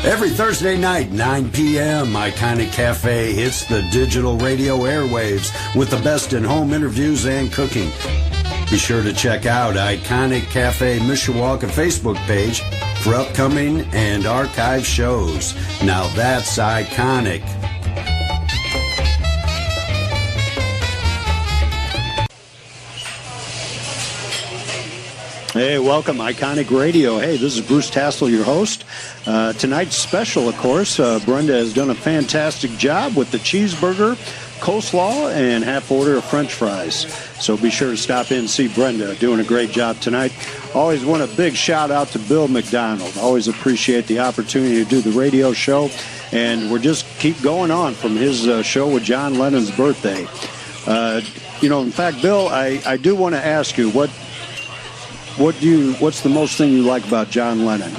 Every Thursday night, 9 p.m., Iconic Cafe hits the digital radio airwaves with the best in home interviews and cooking. Be sure to check out Iconic Cafe Mishawaka Facebook page for upcoming and archive shows. Now that's iconic. Hey, welcome, Iconic Radio. Hey, this is Bruce Tassel, your host. Tonight's special, of course, Brenda has done a fantastic job with the cheeseburger, coleslaw, and half order of French fries. So be sure to stop in and see Brenda doing a great job tonight. Always want a big shout out to Bill McDonald. Always appreciate the opportunity to do the radio show. And we're just keep going on from his show with John Lennon's birthday. In fact, Bill, I do want to ask you, what's the most thing you like about John Lennon?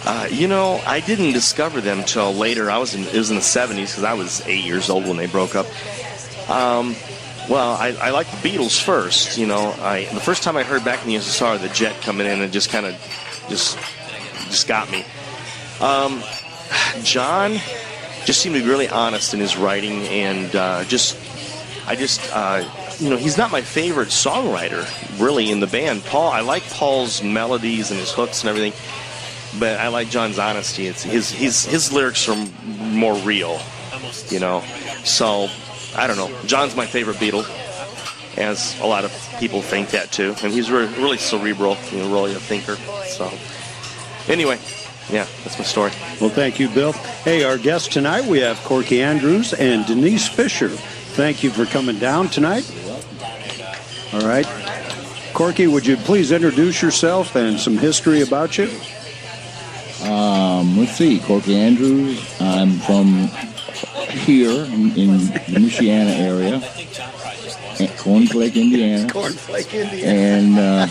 I didn't discover them till later. It was in the 70s because I was 8 years old when they broke up. I liked the Beatles first. The first time I heard Back in the USSR, the Jet coming in and just kind of just got me. John just seemed to be really honest in his writing, and he's not my favorite songwriter, really, in the band. I like Paul's melodies and his hooks and everything, but I like John's honesty. It's his lyrics are more real, So, I don't know. John's my favorite Beatle, as a lot of people think that too. And he's really cerebral, really a thinker. So, anyway, yeah, that's my story. Well, thank you, Bill. Hey, our guests tonight, we have Corky Andrews and Denise Fisher. Thank you for coming down tonight. All right. Corky, would you please introduce yourself and some history about you? Let's see. Corky Andrews. I'm from here in the Michiana area, Cornflake, Indiana. Cornflake, Indiana.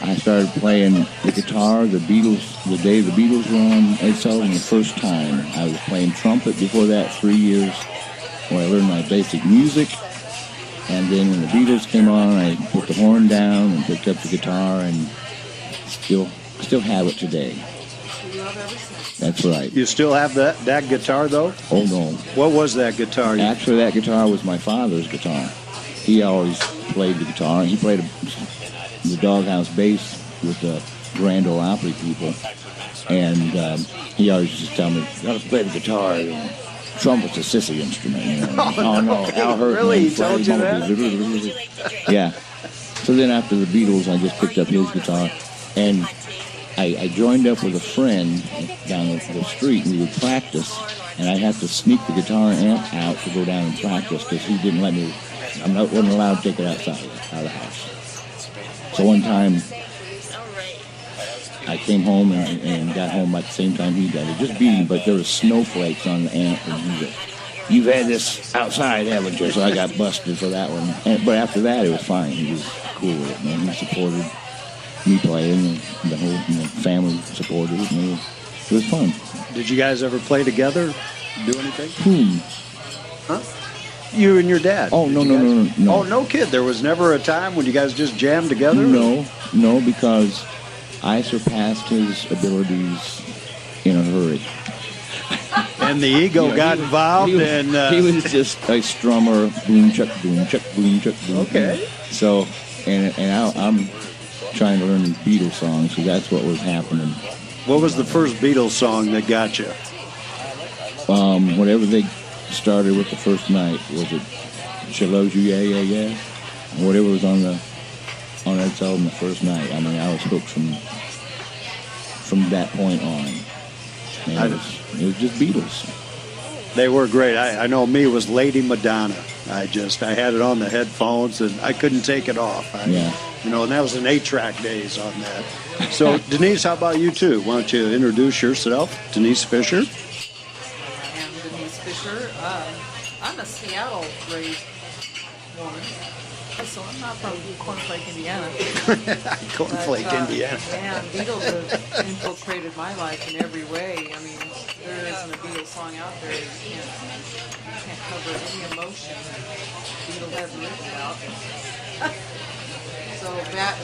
And I started playing the guitar the day the Beatles were on Ed Sullivan the first time. I was playing trumpet before that 3 years when I learned my basic music. And then when the Beatles came on, I put the horn down and picked up the guitar and still have it today. That's right. You still have that guitar, though? Oh, no. What was that guitar? Actually, that guitar was my father's guitar. He always played the guitar. He played the Doghouse bass with the Grand Ole Opry people. And he always used to tell me, you got to play the guitar. Trumpet's a sissy instrument. Oh, no. Al Hurd. Really? He told you that? Yeah. So then after the Beatles, I just picked up his guitar. And I joined up with a friend down the street, and we would practice, and I'd have to sneak the guitar amp out to go down and practice because he didn't let me. Wasn't allowed to take it out of the house. So one time, I came home and got home at the same time he did. It just beat him, but there was snowflakes on the amp, and he said, "You've had this outside, haven't you?" So I got busted for that one. But after that, it was fine. He was cool with it, man. He supported me playing, and the whole family supported it, and it was fun. Did you guys ever play together? Do anything? Huh? You and your dad? Oh, no. Oh, no kid. There was never a time when you guys just jammed together? No, because I surpassed his abilities in a hurry. And the ego got involved, he was just a strummer, boom, chuck, boom, chuck, boom, chuck, boom. Okay. So, and I'm trying to learn these Beatles songs, so that's what was happening. What was the first Beatles song that got you? Whatever they started with the first night. Was it She Loves You, Yeah, Yeah, Yeah? Whatever was on Ed Sullivan the first night. I mean, I was hooked from that point on. And it was just Beatles. They were great. I know me, it was Lady Madonna. I had it on the headphones, and I couldn't take it off. Yeah. And that was an 8-track days on that. So, Denise, how about you, too? Why don't you introduce yourself? Denise Fisher. I am Denise Fisher. I'm a Seattle-raised woman, so I'm not from Cornflake, Indiana. Cornflake, Indiana. Man, Beatles have infiltrated my life in every way. I mean, there isn't a Beatles song out there that you can't cover any emotion that Beatles haven't written about. So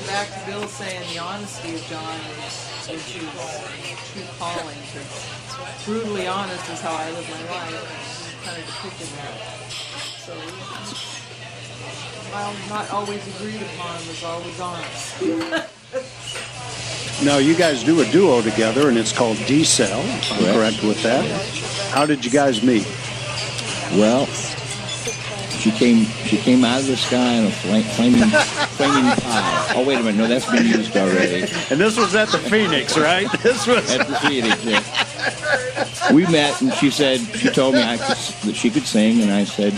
back to Bill saying the honesty of John was which is true calling. 'Cause brutally honest is how I live my life. And kind of depicted that. So, while not always agreed upon, was always honest. Now, you guys do a duo together, and it's called D-Cell. I'm correct with that. How did you guys meet? Well, she came out of the sky in a flaming pie. Oh, wait a minute. No, that's been used already. And this was at the Phoenix, right? This was At the Phoenix, yeah. We met, and she told me that she could sing, and I said,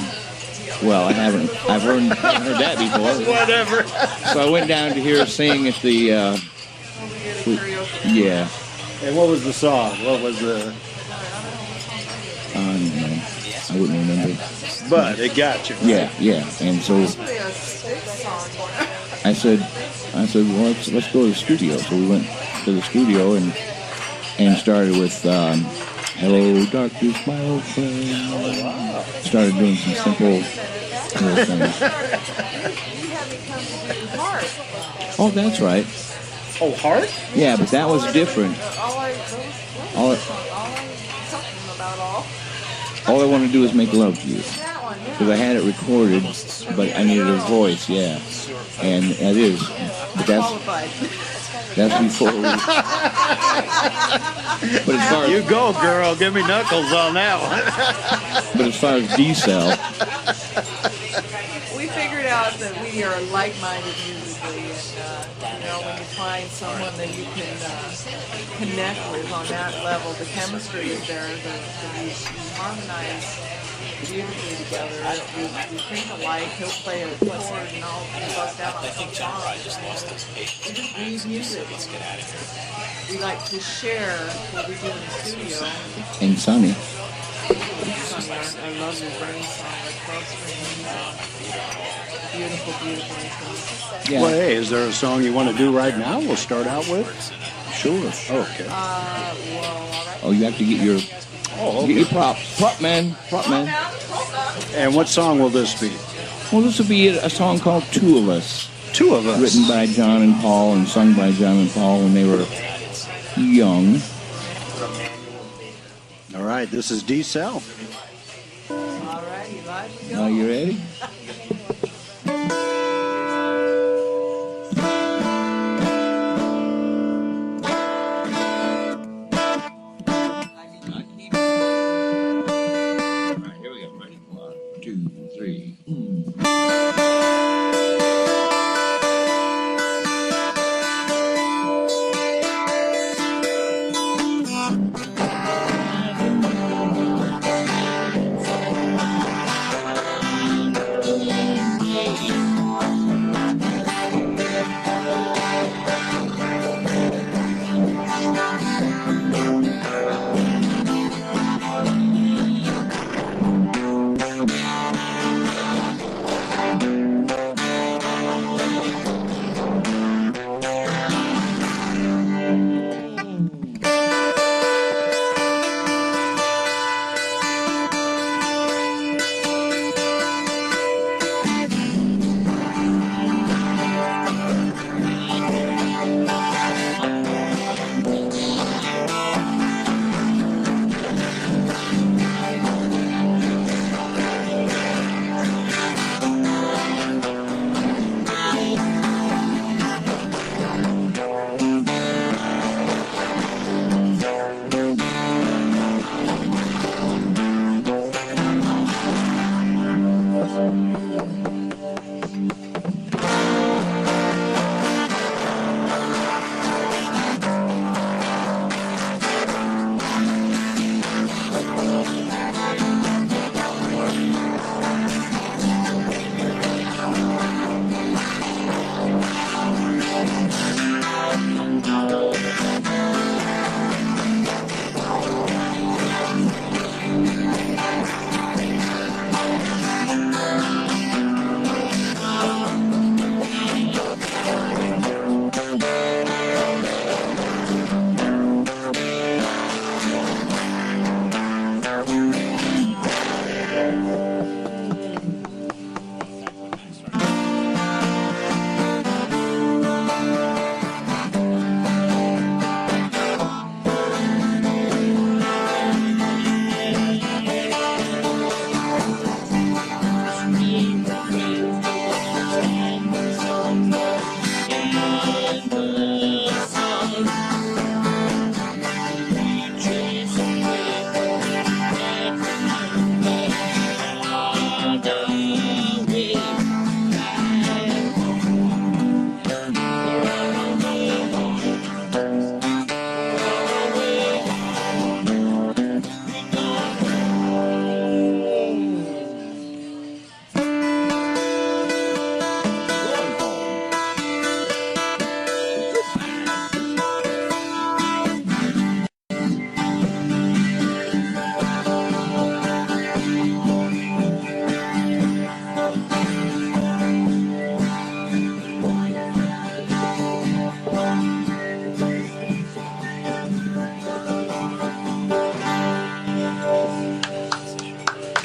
well, I've heard that before. whatever. So I went down to hear her sing at the, yeah. And what was the song? What was the... I don't know. I wouldn't remember. But it got you. Yeah. And so I said, well, let's go to the studio. So we went to the studio and started with Hello, Darkness, my old friend. Started doing some simple little things. Oh, that's right. Oh, Heart? Yeah, but that was different. All I want to do is make love to you. Because I had it recorded, but I needed a voice, yeah. And that is. But that's before we... But as far as... You go, girl. Give me knuckles on that one. But as far as D-Cell... We figured out that we are like-minded musically, and when you find someone that you can connect with on that level, the chemistry is there. You harmonize beautifully together. We think alike. He'll play a chord, and I'll bust out on some songs. We just read music. We like to share what we do in the studio. And Sonny. I love your brain song, like Close Friends. Beautiful instrument. Yeah. Well, hey, is there a song you want to do right now? We'll start out with. Sure. Okay. Well, all right. Oh, you have to get your... Oh, Get your props. Prop man. And what song will this be? Well, this will be a song called Two of Us. Two of Us. Written by John and Paul and sung by John and Paul when they were young. All right, this is D-Cell. All right, Elijah, Are you ready?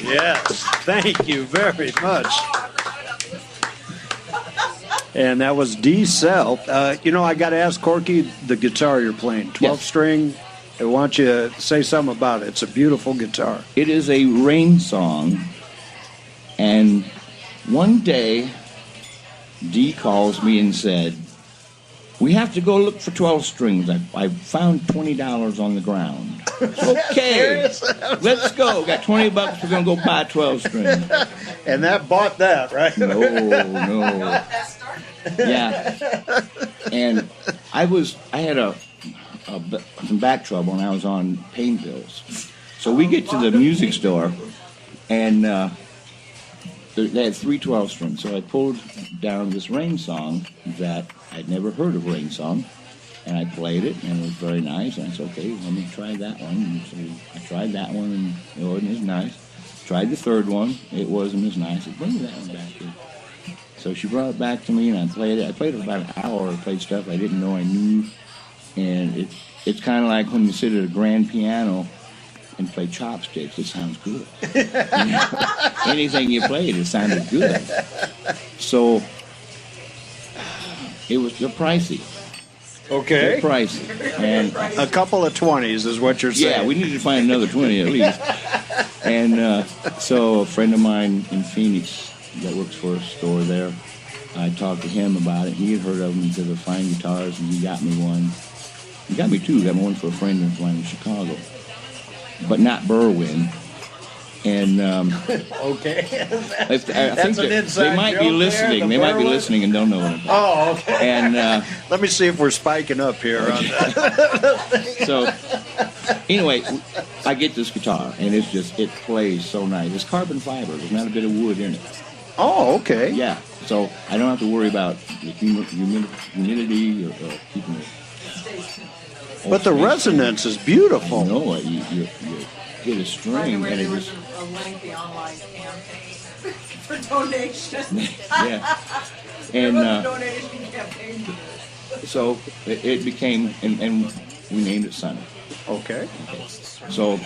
Yes, thank you very much. And that was D. Self. You know, I got to ask Corky, the guitar you're playing, 12-string. I want you to say something about it. It's a beautiful guitar. It is a rain song. And one day, Dee calls me and said, we have to go look for 12 strings. I found $20 on the ground. Okay, let's go. Got $20. We're going to go buy 12 strings. And that bought that, right? No. Yeah. And I had some back trouble, and I was on pain pills. So we get to the music store, and they had 3 12 strings. So I pulled down this Rain song that I'd never heard of Rain song, and I played it, and it was very nice. And I said, okay, let me try that one. And so I tried that one, and it wasn't as nice. Tried the third one. It wasn't as nice. I said, bring that one back here. So she brought it back to me, and I played it. I played it for about an hour. I played stuff I didn't know I knew. And it's kind of like when you sit at a grand piano and play chopsticks. It sounds good. Anything you played, it sounded good. So it was pricey. Okay. They're pricey. And a couple of 20s is what you're saying. yeah, we need to find another 20 at least. And so a friend of mine in Phoenix that works for a store there, I talked to him about it. He had heard of them. He said they're fine guitars, and he got me one. He got me 2. Got me one for a friend of mine in Chicago, but not Berwyn. And okay, I think they might be listening. They might be listening and don't know what I'm talking. Oh, okay. And let me see if we're spiking up here. On that. So anyway, I get this guitar, and it plays so nice. It's carbon fiber. There's not a bit of wood in it. Oh, okay. Yeah, so I don't have to worry about the humidity or keeping it. But the resonance is beautiful. No, you hit a string, and it There was just... a lengthy online campaign for donation. Yeah. There And was a donation campaign for this. so it became, and we named it Sunny. Okay. So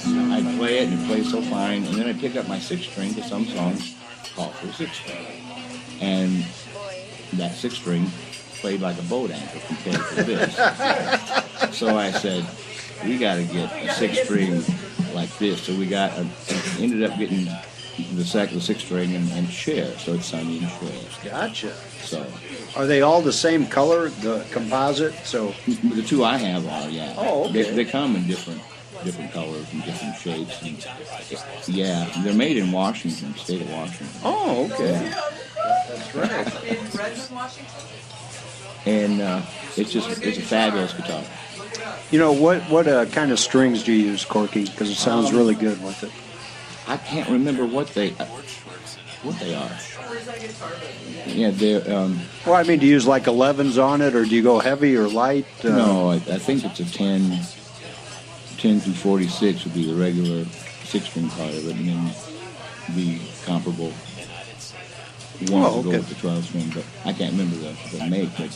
I play it, and it plays so fine, and then I pick up my 6-string, because some songs call for a 6-string. And that 6-string played like a boat anchor compared to this. So I said, we got to get a 6-string like this. So we ended up getting the 6-string and Cher. So it's Sunny and Cher. Gotcha. So are they all the same color, the composite? So the 2 I have are, yeah. Oh, okay. They come in different colors and different shapes. And, yeah, they're made in Washington, state of Washington. Oh, okay. That's right. In Redmond, Washington? And it's a fabulous guitar. You know, what kind of strings do you use, Corky? Because it sounds really good with it. I can't remember what they are. Yeah, they're... Well, I mean, do you use like 11s on it, or do you go heavy or light? No, I think it's a 10 through 46 would be the regular 6-string part of it, and then the comparable one to go with the 12-string. But I can't remember the make, but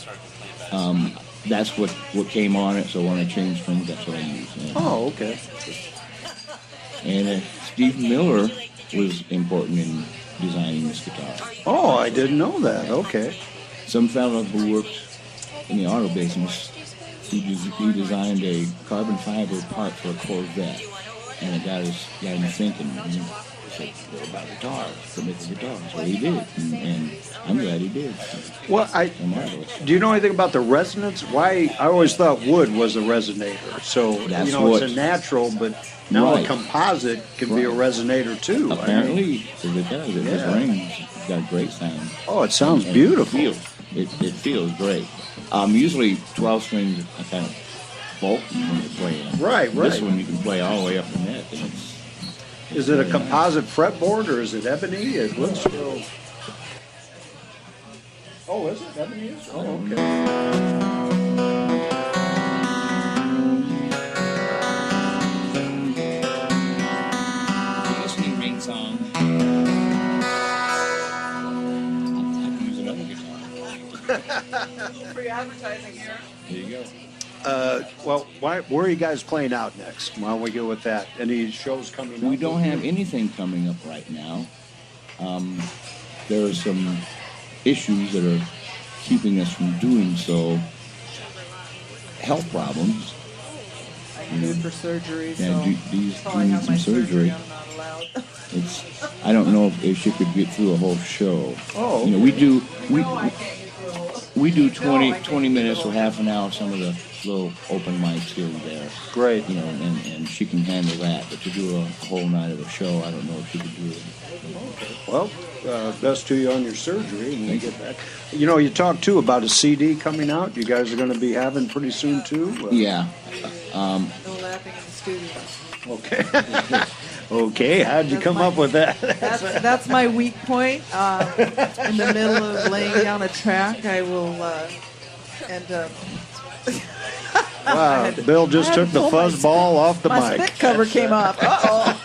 that's what came on it. So when I changed strings, that's what I used. And, oh, okay. And Steve Miller was important in designing this guitar. Oh, I didn't know that. Okay. Some fellow who worked in the auto business, he designed a carbon fiber part for a Corvette, and it got me thinking. He said, "What about guitars? To make a guitar?" So he did, and I'm glad he did. Well, do you know anything about the resonance? Why I always thought wood was a resonator. So That's it's a natural, but now Right. a composite can be a resonator too. Apparently, it does. It rings. It's got a great sound. Oh, it sounds And beautiful. It feels great. Usually 12 strings are kind of bulky when you play them. Right. This one you can play all the way up the neck. And Is it a composite fretboard or is it ebony? It looks real. Oh, is it ebony? Oh, okay. listening ring song. I can use another guitar. Free advertising here. There you go. where are you guys playing out next? Why don't we go with that? Any shows coming up? We don't have anything coming up right now. There are some issues that are keeping us from doing so. Health problems. I'm due for surgery, Yeah, so Dee's until I doing have some my surgery. I'm not allowed. I don't know if she could get through a whole show. Oh, we do No, I can't get through a whole. we do No, I 20 can't 20 get minutes through or a whole. half an hour, some of the little open mics here and there. great. You know, and she can handle that. But to do a whole night of a show, I don't know if she could do it. Well, best to you on your surgery when you get back. You know, you talked too about a CD coming out. You guys are going to be having pretty soon too. Yeah. No laughing in the studio. Okay. Okay. How'd you come up with that? That's my weak point. In the middle of laying down a track, I will end up. Wow. Bill just I had took to the pull my fuzz ball off the My mic. spit cover came up. Uh-oh.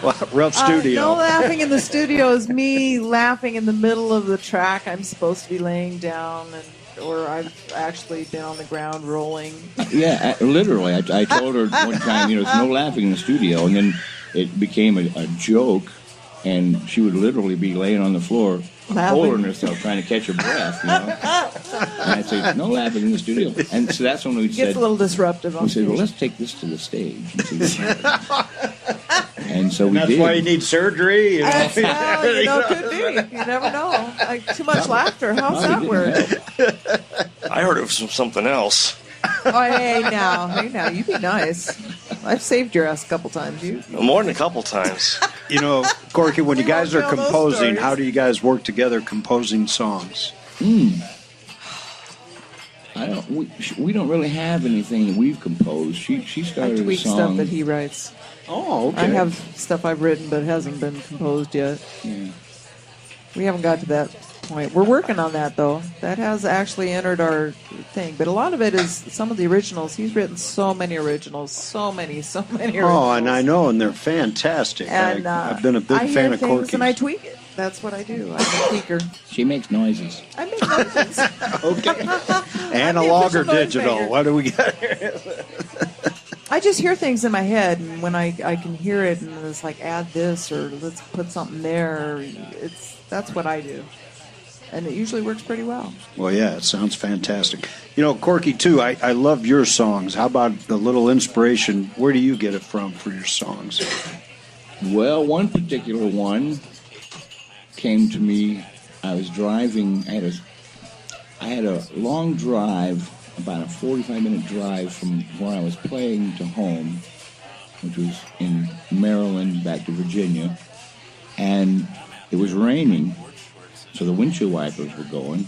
Well, rough studio. No laughing in the studio is me laughing in the middle of the track. I'm supposed to be laying down, or I've actually been on the ground rolling. Yeah, literally. I told her one time, there's no laughing in the studio, and then it became a joke, and she would literally be laying on the floor, holding herself, trying to catch her breath, And I'd say, no laughing in the studio. And so that's when we It said, gets a little disruptive on we said, well, stage. let's take this to the stage and see what happens. And so we That's did. why you need surgery. You know? Well, could be. You never know. Like, too much laughter. How's that work? I heard it was something else. Oh, hey now, you be nice. I've saved your ass a couple times. You. More than a couple times. You know, Corky, when you We guys are won't tell those composing, stories. how do you guys work together composing songs? We don't really have anything that we've composed. She I started a tweak song. stuff that he writes. Oh, okay. I have stuff I've written but hasn't been composed yet. Yeah. We haven't got to that point. We're working on that, though. That has actually entered our thing. But a lot of it is some of the originals. He's written so many originals. So many originals. Oh, and I know, and they're fantastic. And, I've been a big I fan hear of things Corky's. and I tweak it. That's what I do. I'm a tweaker. She makes noises. I make noises. Okay. Analog or official noise digital? maker. What do we got here? I just hear things in my head, and when I can hear it, and it's like add this or let's put something there. That's what I do, and it usually works pretty well. Well, yeah, it sounds fantastic. You know, Corky, too, I love your songs. How about the little inspiration? Where do you get it from for your songs? Well, one particular one came to me. I was driving. I had a long drive, about a 45-minute drive from where I was playing to home, which was in Maryland, back to Virginia, and it was raining, so the windshield wipers were going,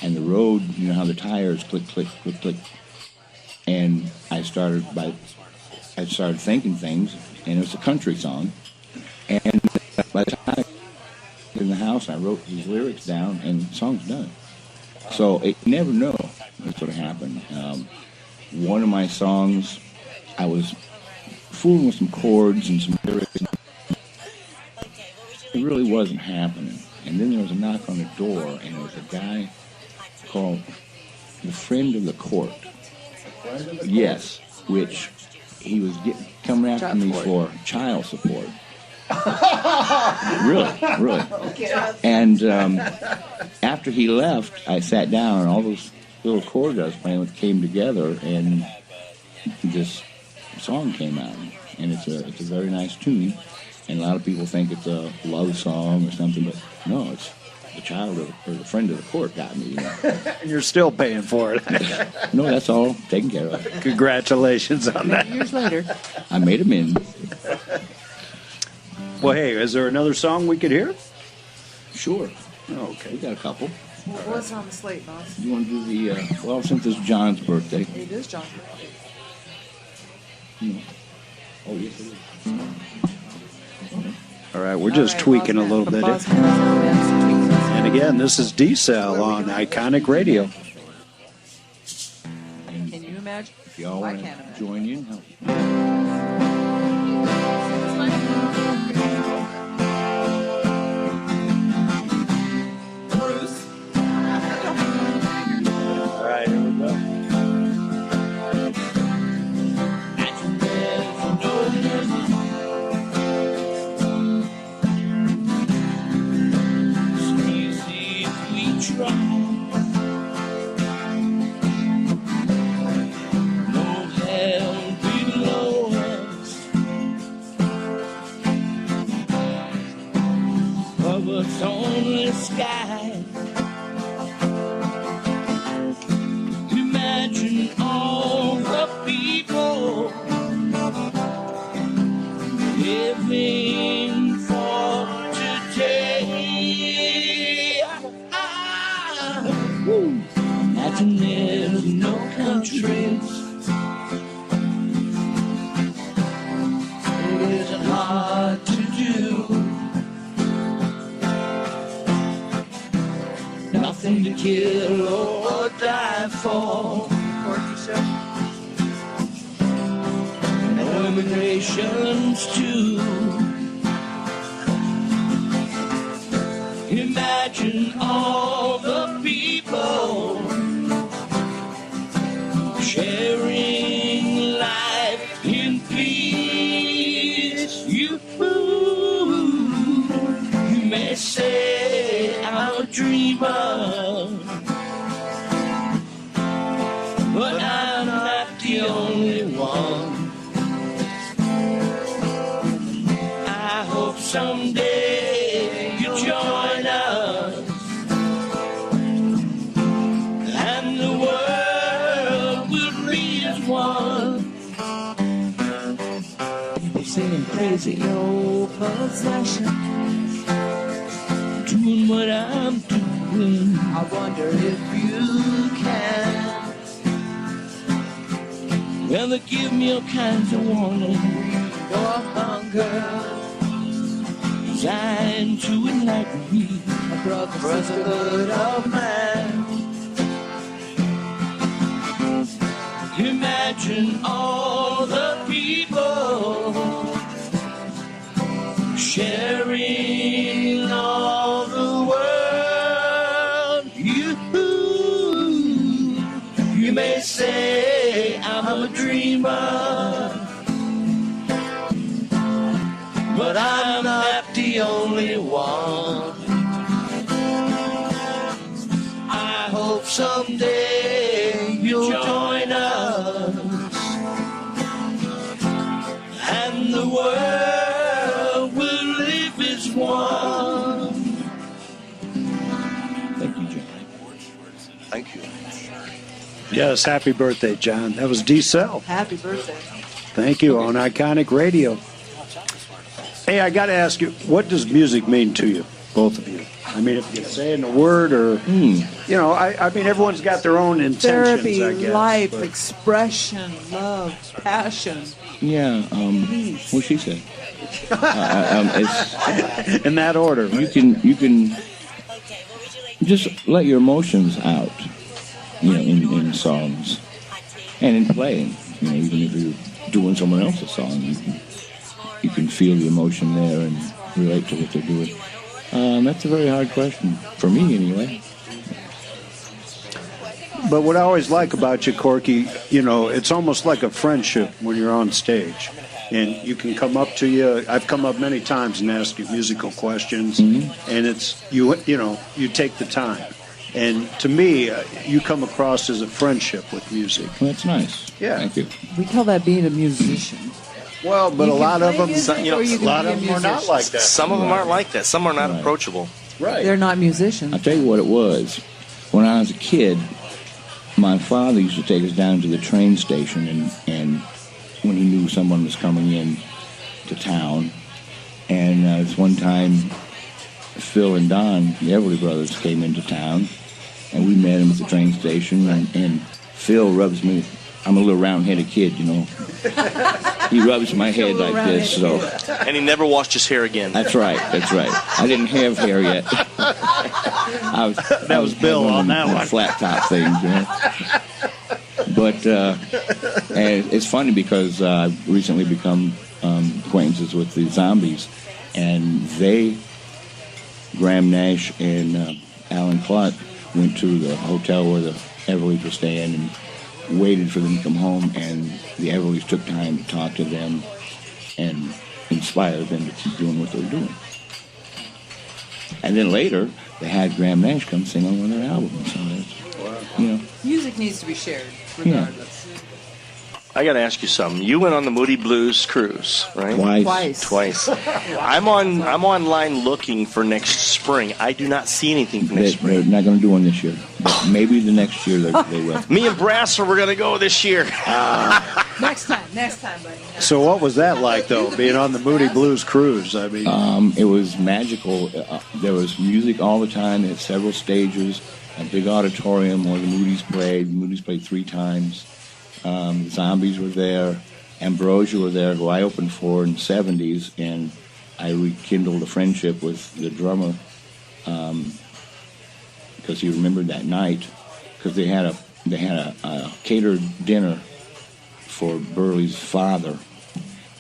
and the road, you know how the tires click, click, click, click, and I started thinking things, and it was a country song, and by the time I got in the house, I wrote these lyrics down, and the song's done. So you never know what's going to happen. One of my songs, I was fooling with some chords and some lyrics. It really wasn't happening. And then there was a knock on the door, and it was a guy called the Friend of the Court. Yes, which he was coming after me for child support. Really. And after he left, I sat down, and all those little chords I was playing with came together, and this song came out. And it's a very nice tune. And a lot of people think it's a love song or something, but no, it's the child or the friend of the court got me. And you're still paying for it. No, that's all taken care of. Congratulations on that. Many years later. I made him in. Well, hey, is there another song we could hear? Sure. Okay. We got a couple. What's on the slate, boss? You want to do well, since it's John's birthday. It is John. Oh, yes, it is. All right, we're just tweaking a little bit. And again, this is D-Cell on Iconic Radio. Can you imagine? If y'all I want can't to imagine. join in, help. Bruce. All right, here we go. Imagine all the people living for today. Imagine there's no countries. It isn't hard to do. Nothing to kill or die for. No immigrations too. Imagine all the people sharing life in peace. You may say I'm a dreamer, but I'm not the only one. I hope someday you'll join us, and the world will be as one. People saying crazy, no possessions, doing what I'm doing. I wonder if you can. Well, they give me all kinds of warning. Your hunger designed to enlighten me. A brotherhood of man. Imagine all the people sharing all the world. You may say I'm a dreamer, but I'm not the only one. I hope someday you'll join us, and the world will live as one. Thank you, John. Thank you. Yes, happy birthday, John. That was D-Cell. Happy birthday. Thank you on Iconic Radio. Hey, I got to ask you, what does music mean to you, both of you? I mean, if you say it in a word or, you know, I mean, everyone's got their own intentions, Therapy, I guess. life, but expression, love, passion. Yeah, what she said. It's, in that order. you can just let your emotions out, you know, in songs and in playing. You know, even if you're doing someone else's song, you can feel the emotion there and relate to what they're doing. That's a very hard question for me, anyway. But what I always like about you, Corky, you know, it's almost like a friendship when you're on stage. And you can come up to you. I've come up many times and asked you musical questions, and it's you know, you take the time. And to me, you come across as a friendship with music. Well, that's nice. Yeah. Thank you. We call that being a musician. Well, but You a can lot of play them, music you know, or you a can lot be a of them are not musician. like that. Some of them aren't like that. Some are not Right. approachable. Right. They're not musicians. I'll tell you what it was. When I was a kid, my father used to take us down to the train station, and when he knew someone was coming in to town, and this one time, Phil and Don, the Everly brothers, came into town, and we met him at the train station, and Phil rubs me. I'm a little round-headed kid, you know. He rubs my head like this, so... And he never washed his hair again. That's right. I didn't have hair yet. That was Bill on that one. Flat top things, you know. But and it's funny because I've recently become acquaintances with the Zombies, and Graham Nash and Alan Clark went to the hotel where the Everlys were staying and waited for them to come home, and the Everlys took time to talk to them and inspire them to keep doing what they were doing. And then later, they had Graham Nash come sing on one of their albums. So that's, you know. Music needs to be shared, regardless. I got to ask you something. You went on the Moody Blues cruise, right? Twice. I'm online looking for next spring. I do not see anything for next spring. They're not going to do one this year. But maybe the next year they will. Me and Brasser, we're going to go this year. Next time, buddy. So what was that like, though, being on the Moody Blues cruise? I mean, it was magical. There was music all the time. They had several stages, a big auditorium where the Moody's played. The Moody's played 3 times. Zombies were there. Ambrosia were there, who I opened for in the 70s, and I rekindled a friendship with the drummer because he remembered that night, because they had a catered dinner for Burley's father,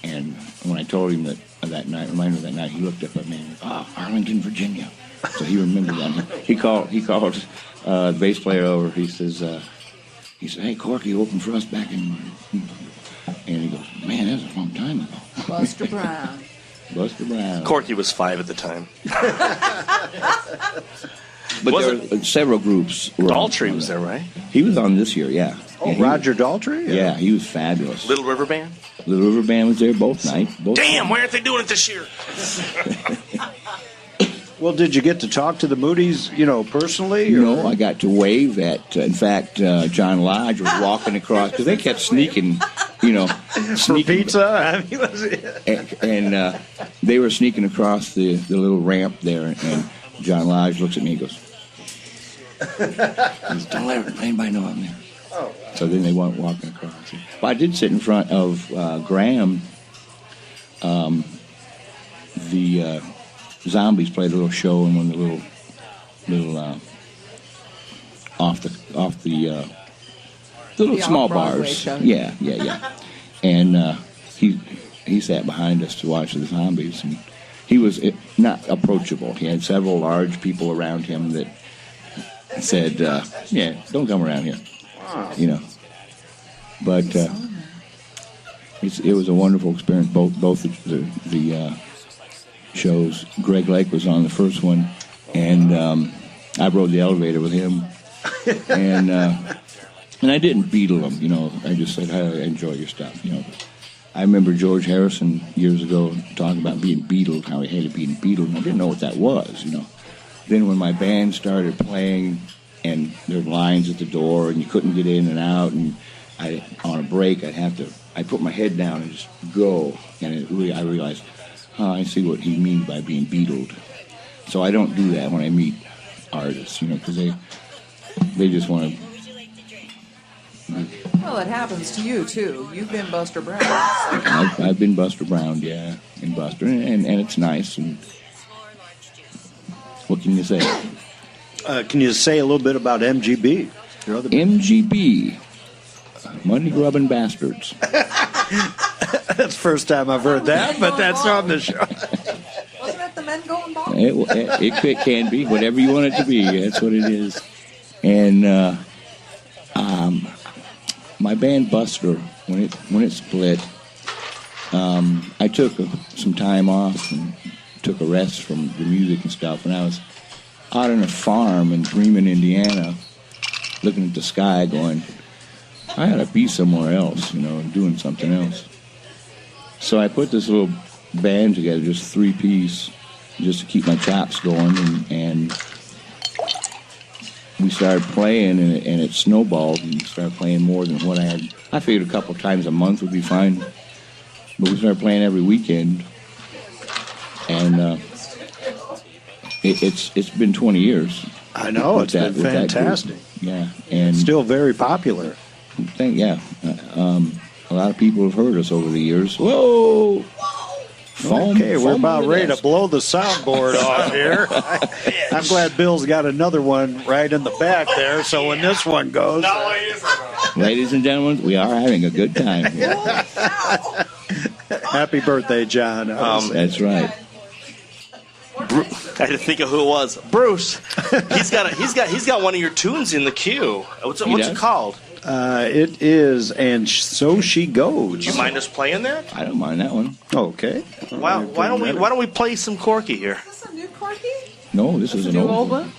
and when I told him that night, reminded him of that night, he looked up at me and went, Arlington, Virginia. So he remembered that. He called the bass player over. He said, hey, Corky opened for us back in... And he goes, man, that was a long time ago. Buster Brown. Buster Brown. Corky was 5 at the time. But there were several groups. Daltrey was there, right? He was on this year, yeah. Oh, yeah, Roger Daltrey? Yeah, he was fabulous. Little River Band? Little River Band was there both nights. Damn, why aren't they doing it this year? Well, did you get to talk to the Moody's, personally? Or? No, I got to wave at, in fact, John Lodge was walking across, because they kept sneaking, For pizza? I mean, and they were sneaking across the little ramp there, and John Lodge looks at me and goes, don't let anybody know I'm there. Oh. So then they went walking across. But I did sit in front of Graham. The Zombies played a little show in one of the little off the little small bars. Show. Yeah. And he sat behind us to watch the Zombies, and he was not approachable. He had several large people around him that said, "Yeah, don't come around here," But it was a wonderful experience. Both the shows. Greg Lake was on the first one, and I rode the elevator with him, and I didn't beetle him. I just said, "I enjoy your stuff." I remember George Harrison years ago talking about being beetled, how he hated being beetled, and I didn't know what that was. Then when my band started playing, and there were lines at the door, and you couldn't get in and out, and on a break I'd put my head down and just go, and I realized, I see what he means by being beetled. So I don't do that when I meet artists, because they just want to. Well, it happens to you too. You've been Buster Brown. I've been Buster Brown, yeah, in Buster, and it's nice. And what can you say? Can you say a little bit about MGB? Your other MGB, Money Grubbing Bastards. That's the first time I've heard that, but that's on the show. Wasn't it the Men Going Bald? It can be whatever you want it to be. That's what it is. And my band Buster, when it split, I took some time off and took a rest from the music and stuff. And I was out on a farm in Bremen, Indiana, looking at the sky, going, I ought to be somewhere else, doing something else. So I put this little band together, just 3-piece, just to keep my chops going, and we started playing, and it snowballed, and we started playing more than what I had. I figured a couple times a month would be fine, but we started playing every weekend, and it's been 20 years. I know, it's been fantastic. Yeah, and still very popular. A lot of people have heard us over the years. Whoa! We're about ready to blow the soundboard off here. I'm glad Bill's got another one right in the back there, so when this one goes... Ladies and gentlemen, we are having a good time. Happy birthday, John. That's right. I had to think of who it was. Bruce. He's got one of your tunes in the queue. What's it called? It is And So She Goes. Do you mind us playing that? I don't mind that one. Okay. Why don't we play some Corky here? Is this a new Corky? No, this is an new old one.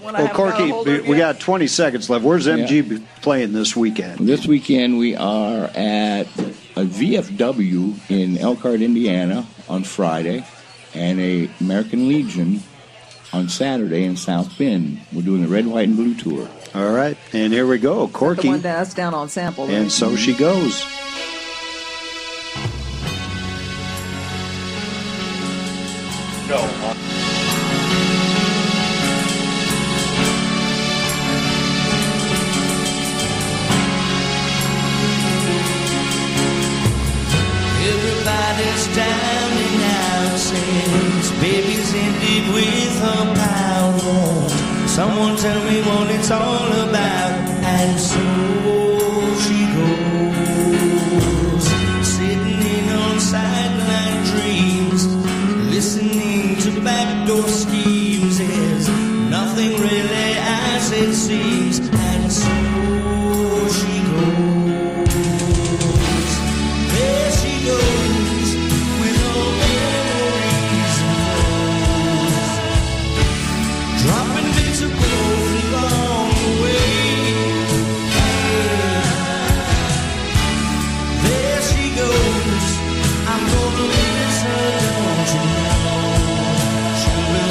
one. when I Well, haven't got a hold Corky, of we you. got 20 seconds left. Where's MG playing this weekend? This weekend we are at a VFW in Elkhart, Indiana on Friday, and a American Legion on Saturday in South Bend. We're doing the Red, White, and Blue tour. All right, and here we go. The Corky, one that's down on sample. Right? and so she goes. No. Everybody's down and out since baby's ended with her power. Someone tell me what it's all about. And so she goes, sitting in on sideline dreams, listening to backdoor schemes. There's nothing really as it seems. And so she goes. There she goes with all memories and flows, dropping bits of gold along the way. There she goes. I'm gonna miss her, don't you know? She'll be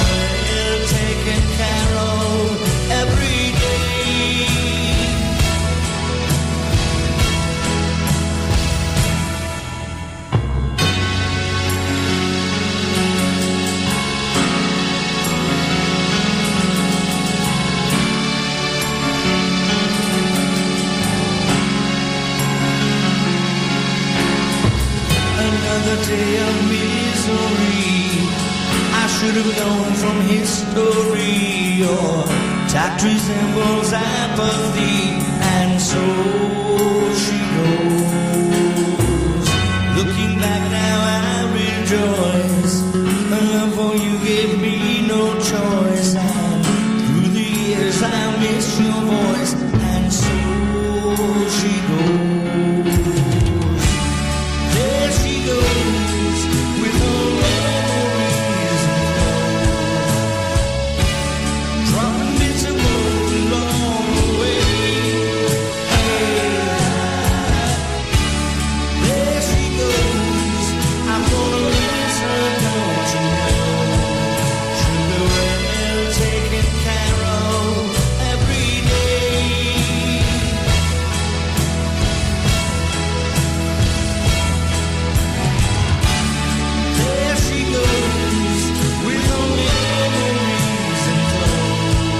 well taken care of every day. Another day of misery. I should have known from history your tact resembles apathy. And so she goes. Looking back now I rejoice. A love for you gave me no choice. And through the years I miss your voice. And so she goes. There she goes with her memories and flows, dropping bits of gold along the way. There she goes. I'm gonna miss her, don't you know? She'll be well taken care of every day. There she goes with her memories and clothes,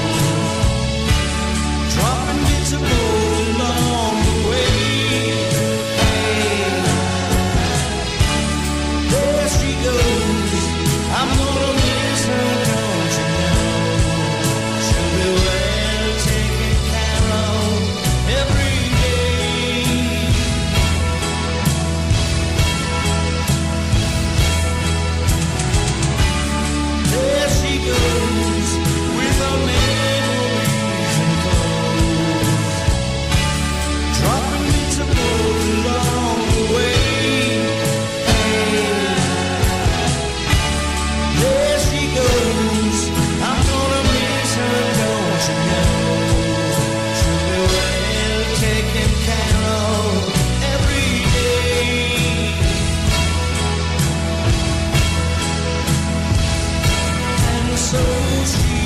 dropping bits of gold along the way. There she goes. I'm gonna miss her, don't you know? She'll be well taken care of every day. There she goes with her memories and clothes, dropping bits of gold along the way. There she goes. I'm gonna miss her, don't you know? She'll be well taken care of every day. And so she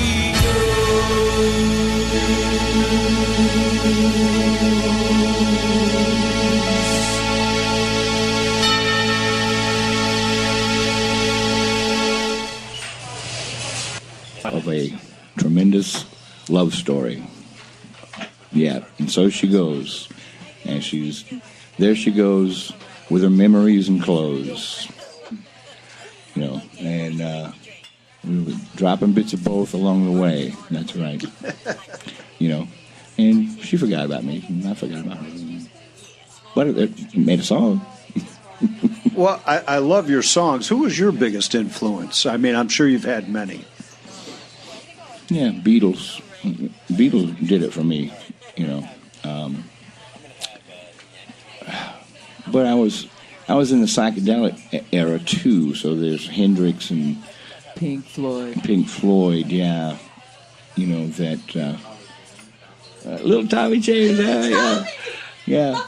Of a tremendous love story. Yeah, and so she goes. And there she goes with her memories and clothes. You know, and we were dropping bits of both along the way. That's right. You know, and she forgot about me, and I forgot about her. But it made a song. Well, I love your songs. Who was your biggest influence? I mean, I'm sure you've had many. Yeah, Beatles. Beatles did it for me, you know. But I was in the psychedelic era too. So there's Hendrix and Pink Floyd. Pink Floyd, yeah. you know, that little Tommy James, yeah.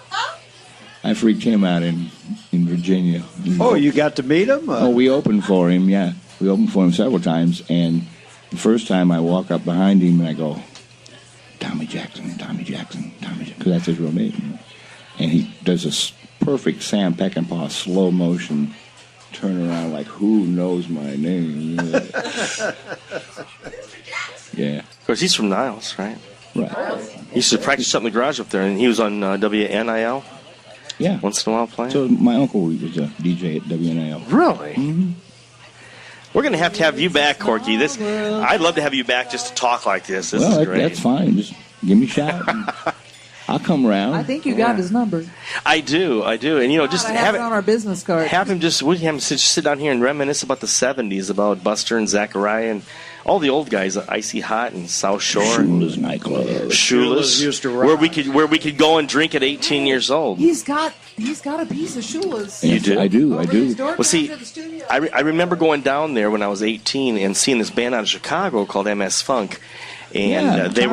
I freaked him out in Virginia. Oh, you got to meet him? Oh, we opened for him, yeah. We opened for him several times, and the first time I walk up behind him and I go, Tommy Jackson, because that's his real name. And he does this perfect Sam Peckinpah slow motion turn around like, who knows my name? Yeah. Of course, he's from Niles, right? Right. He used to practice up in the garage up there, and he was on WNIL Yeah. once in a while playing. So my uncle was a DJ at WNIL. Really? Mm-hmm. We're going to have you back, Corky. I'd love to have you back just to talk like this. This is great. That's fine. Just give me a shout. I'll come around. I think you got his number. I do. And, you know, just I have it on our business card. Have him just sit down here and reminisce about the 70s, about Buster and Zachariah and all the old guys, Icy Hot and South Shore. Shula's nightclub. Shula's used to rock. where we could go and drink at 18 years old. He's got a piece of Shula's. You do? I do. Well, see, I remember going down there when I was 18 and seeing this band out of Chicago called MS Funk. And they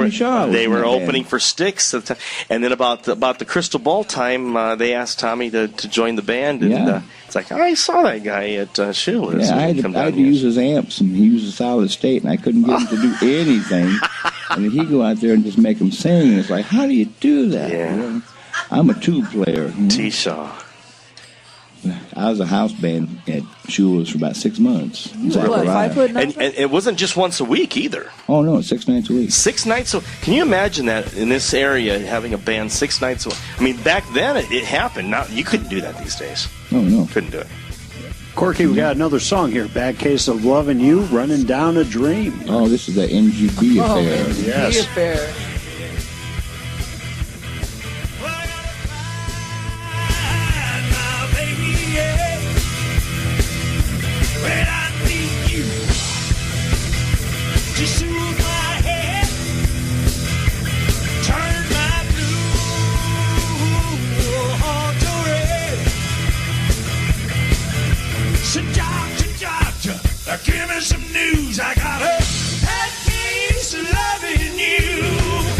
were opening for Styx, and then about the Crystal Ball time, they asked Tommy to join the band, and it's like, I saw that guy at Shula's. Yeah, I had to use his amps, and he used a solid state, and I couldn't get him to do anything. And then he'd go out there and just make him sing, and it's like, how do you do that? Yeah. You know? I'm a tube player. T-Shaw. I was a house band at Shula's for about 6 months. What, 5'9"? And it wasn't just once a week either. Oh, no, it's 6 nights a week. 6 nights. So can you imagine that in this area having a band 6 nights a week? I mean, back then it happened. Now you couldn't do that these days. Oh, no. Couldn't do it. Corky, we got another song here. Bad Case of Loving You, Running Down a Dream. Oh, this is the MGB affair. Yes. Affair. When I need you to soothe my head, turn my blue heart to red. So doctor, give me some news. I got a bad case of loving you.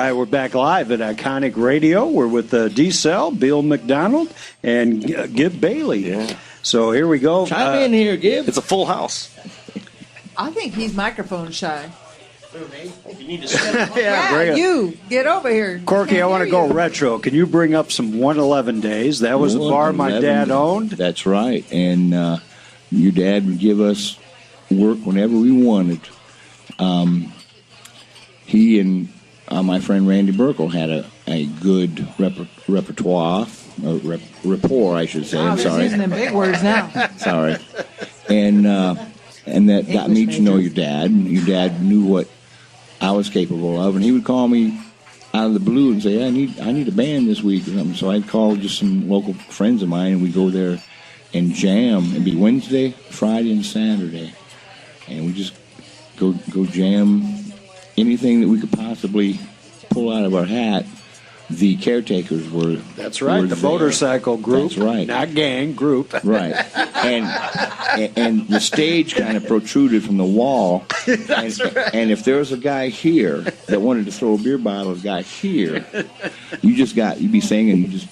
right, we're back live at Iconic Radio. We're with D-Cell, Bill McDonald, and Gib Bailey. Yeah. So here we go. Chime in here, Gib. It's a full house. I think he's microphone shy. You need to Yeah, bring it. You get over here. Corky, Can't I want to hear go you. retro. Can you bring up some 111 days? That was the bar my 111. dad owned. That's right. And your dad would give us work whenever we wanted. He and my friend Randy Burkle had a good repertoire, or rapport, I should say. Wow, I'm he's sorry. using them big words now. Sorry. And that got me to know your dad. And your dad knew what I was capable of, and he would call me out of the blue and say, I need a band this week or something. So I'd call just some local friends of mine, and we'd go there and jam. It'd be Wednesday, Friday, and Saturday. And we just go jam anything that we could possibly pull out of our hat. The Caretakers were. That's right, were the there. motorcycle group. That's right. Not gang, group. Right. And the stage kind of protruded from the wall. That's right. And if there was a guy here that wanted to throw a beer bottle at a guy here, you'd be singing, you just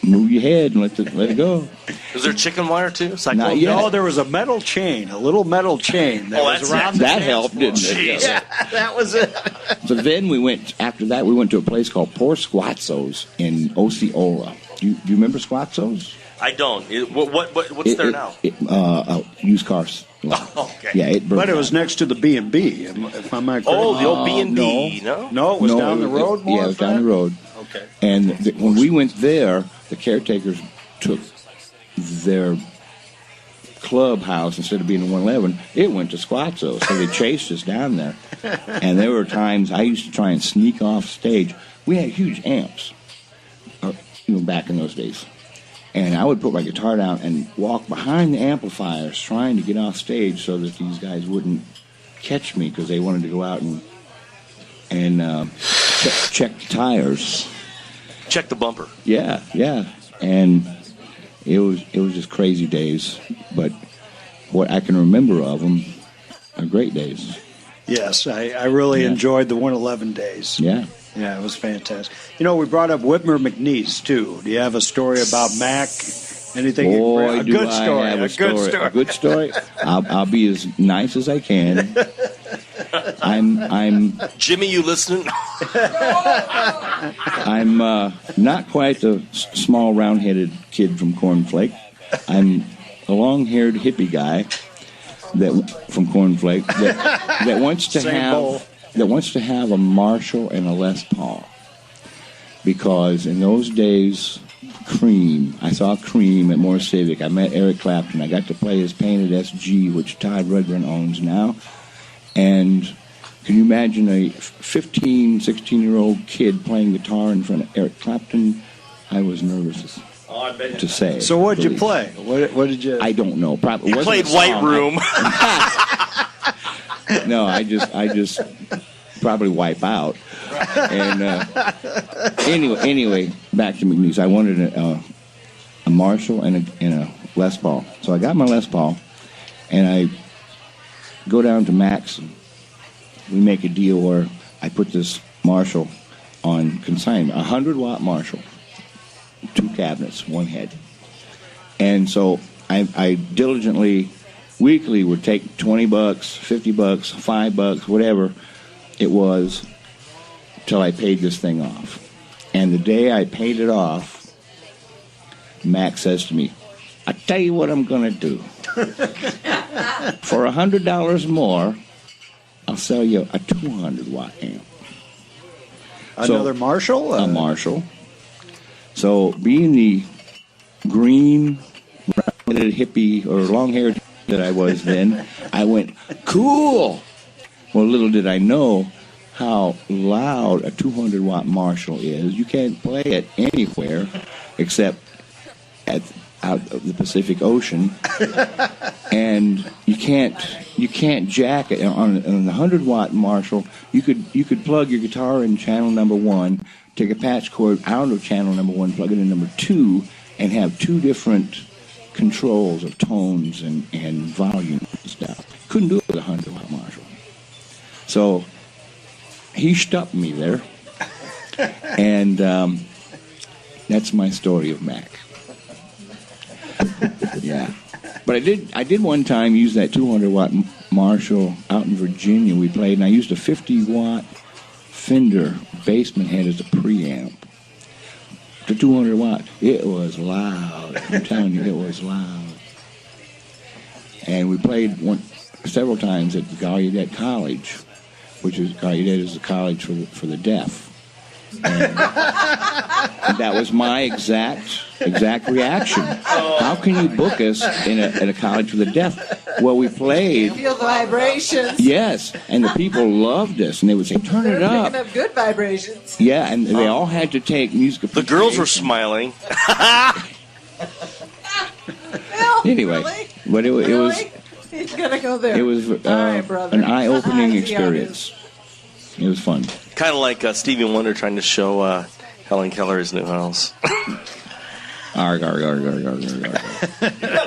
move your head and let it go. Is there chicken wire too? Not yet. No, there was a metal chain, a little metal chain that was around the that dance helped, floor. didn't it? Yeah, that was it. So then we went to a place called Poor Squatzo's in Osceola. Do you remember Squatzo's? I don't. What's there now? Used cars. Oh, okay. Yeah, it burned But it was down. next to the B&B, if I'm not correct. Oh, the old B&B, no? No, it was down the road more? Yeah, it was down the road. Okay. And when we went there, the Caretakers took their clubhouse, instead of being in 111, it went to Squatzo's. So they chased us down there. And there were times I used to try and sneak off stage. We had huge amps, back in those days. And I would put my guitar down and walk behind the amplifiers trying to get off stage so that these guys wouldn't catch me because they wanted to go out and check the tires. Check the bumper. Yeah. And it was just crazy days. But what I can remember of them are great days. Yes, I really enjoyed the 111 days. Yeah. Yeah, it was fantastic. We brought up Whitmer McNeese, too. Do you have a story about Mac? Anything? Boy, A do good I story. have A good story. A good story. I'll be as nice as I can. I'm Jimmy, you listening? I'm not quite the small, round-headed kid from Cornflake. I'm a long-haired hippie guy from Cornflake that wants to Same bowl. that wants to have a Marshall and a Les Paul, because in those days, I saw Cream at Moore Civic. I met Eric Clapton. I got to play his painted SG, which Todd Rundgren owns now. And can you imagine a 15, 16-year-old kid playing guitar in front of Eric Clapton? I was nervous to say. So what did you please. play? What did you... I don't know. Probably You played White Room. No, I just probably wipe out. And anyway, back to McNeese. I wanted a Marshall and a Les Paul. So I got my Les Paul, and I go down to Max. And we make a deal where I put this Marshall on consignment, 100-watt Marshall, 2 cabinets, 1 head. And so I diligently, weekly, would take $20, $50, $5, whatever it was, till I paid this thing off. And the day I paid it off, Max says to me, I tell you what I'm going to do. For $100 more, I'll sell you a 200-watt amp. Another Marshall? A Marshall. So being the green, rounded hippie, or long-haired that I was then, I went, cool! Well, little did I know how loud a 200-watt Marshall is. You can't play it anywhere except out of the Pacific Ocean, and you can't jack it on the 100-watt Marshall. You could plug your guitar in channel number 1, take a patch cord out of channel number 1, plug it in number 2, and have 2 different controls of tones and volume and stuff. Couldn't do it with a 100-watt Marshall. So he stopped me there, And that's my story of Mac. Yeah. But I did one time use that 200-watt Marshall out in Virginia. We played, and I used a 50-watt Fender Bassman head as a preamp. The 200-watt, it was loud. I'm telling you, it was loud. And we played several times at Gallaudet College, which is Gallaudet is the college for the deaf. And that was my exact reaction. How can you book us in a college for the deaf? Well, we played. Feel the vibrations. Yes, and the people loved us, and they would say, "Turn it up." Picking up good vibrations. Yeah, and they all had to take music. The girls were smiling. Anyway, Really? but it was. He's gonna go there. It was right, brother. an eye-opening See how it experience. It was fun. Kind of like Stevie Wonder trying to show Helen Keller his new house. Arg, arg, arg, arg, arg, arg, arg. You got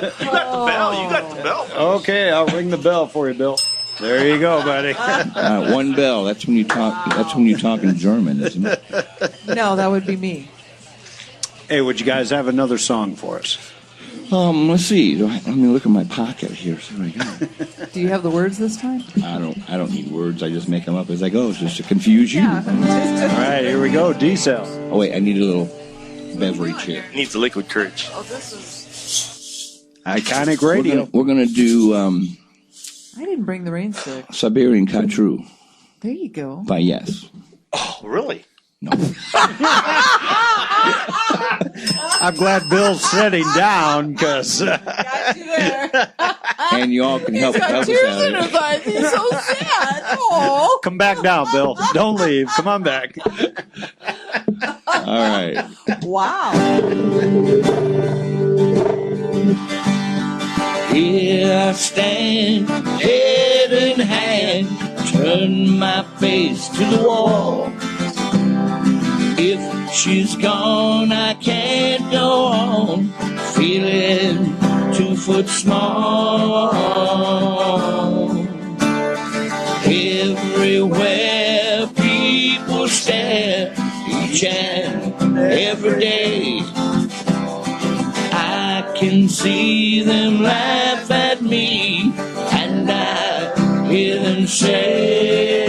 the bell. You got the bell. Okay, I'll ring the bell for you, Bill. There you go, buddy. One bell. That's when you talk. That's when you talk in German, isn't it? No, that would be me. Hey, would you guys have another song for us? Let's see. Let me look in my pocket here. See what I got. Do you have the words this time? I don't need words. I just make them up as I go, just to confuse you. Yeah. All right, here we go. D-Cell. Oh wait, I need a little beverage here. Needs the liquid courage. Oh, this is. Iconic Radio. We're gonna do I didn't bring the rain stick. Siberian Katru There you go. by Yes. Oh, really? No. I'm glad Bill's sitting down because Got you there. And you all can help He's got us tears out in here. his eyes. He's so sad. Oh. come back down, Bill. Don't leave. Come on back. All right. Wow. Here I stand, head in hand, turn my face to the wall. If she's gone, I can't go on, feeling 2 foot small. Everywhere people stare, each and every day. I can see them laugh at me, and I hear them say,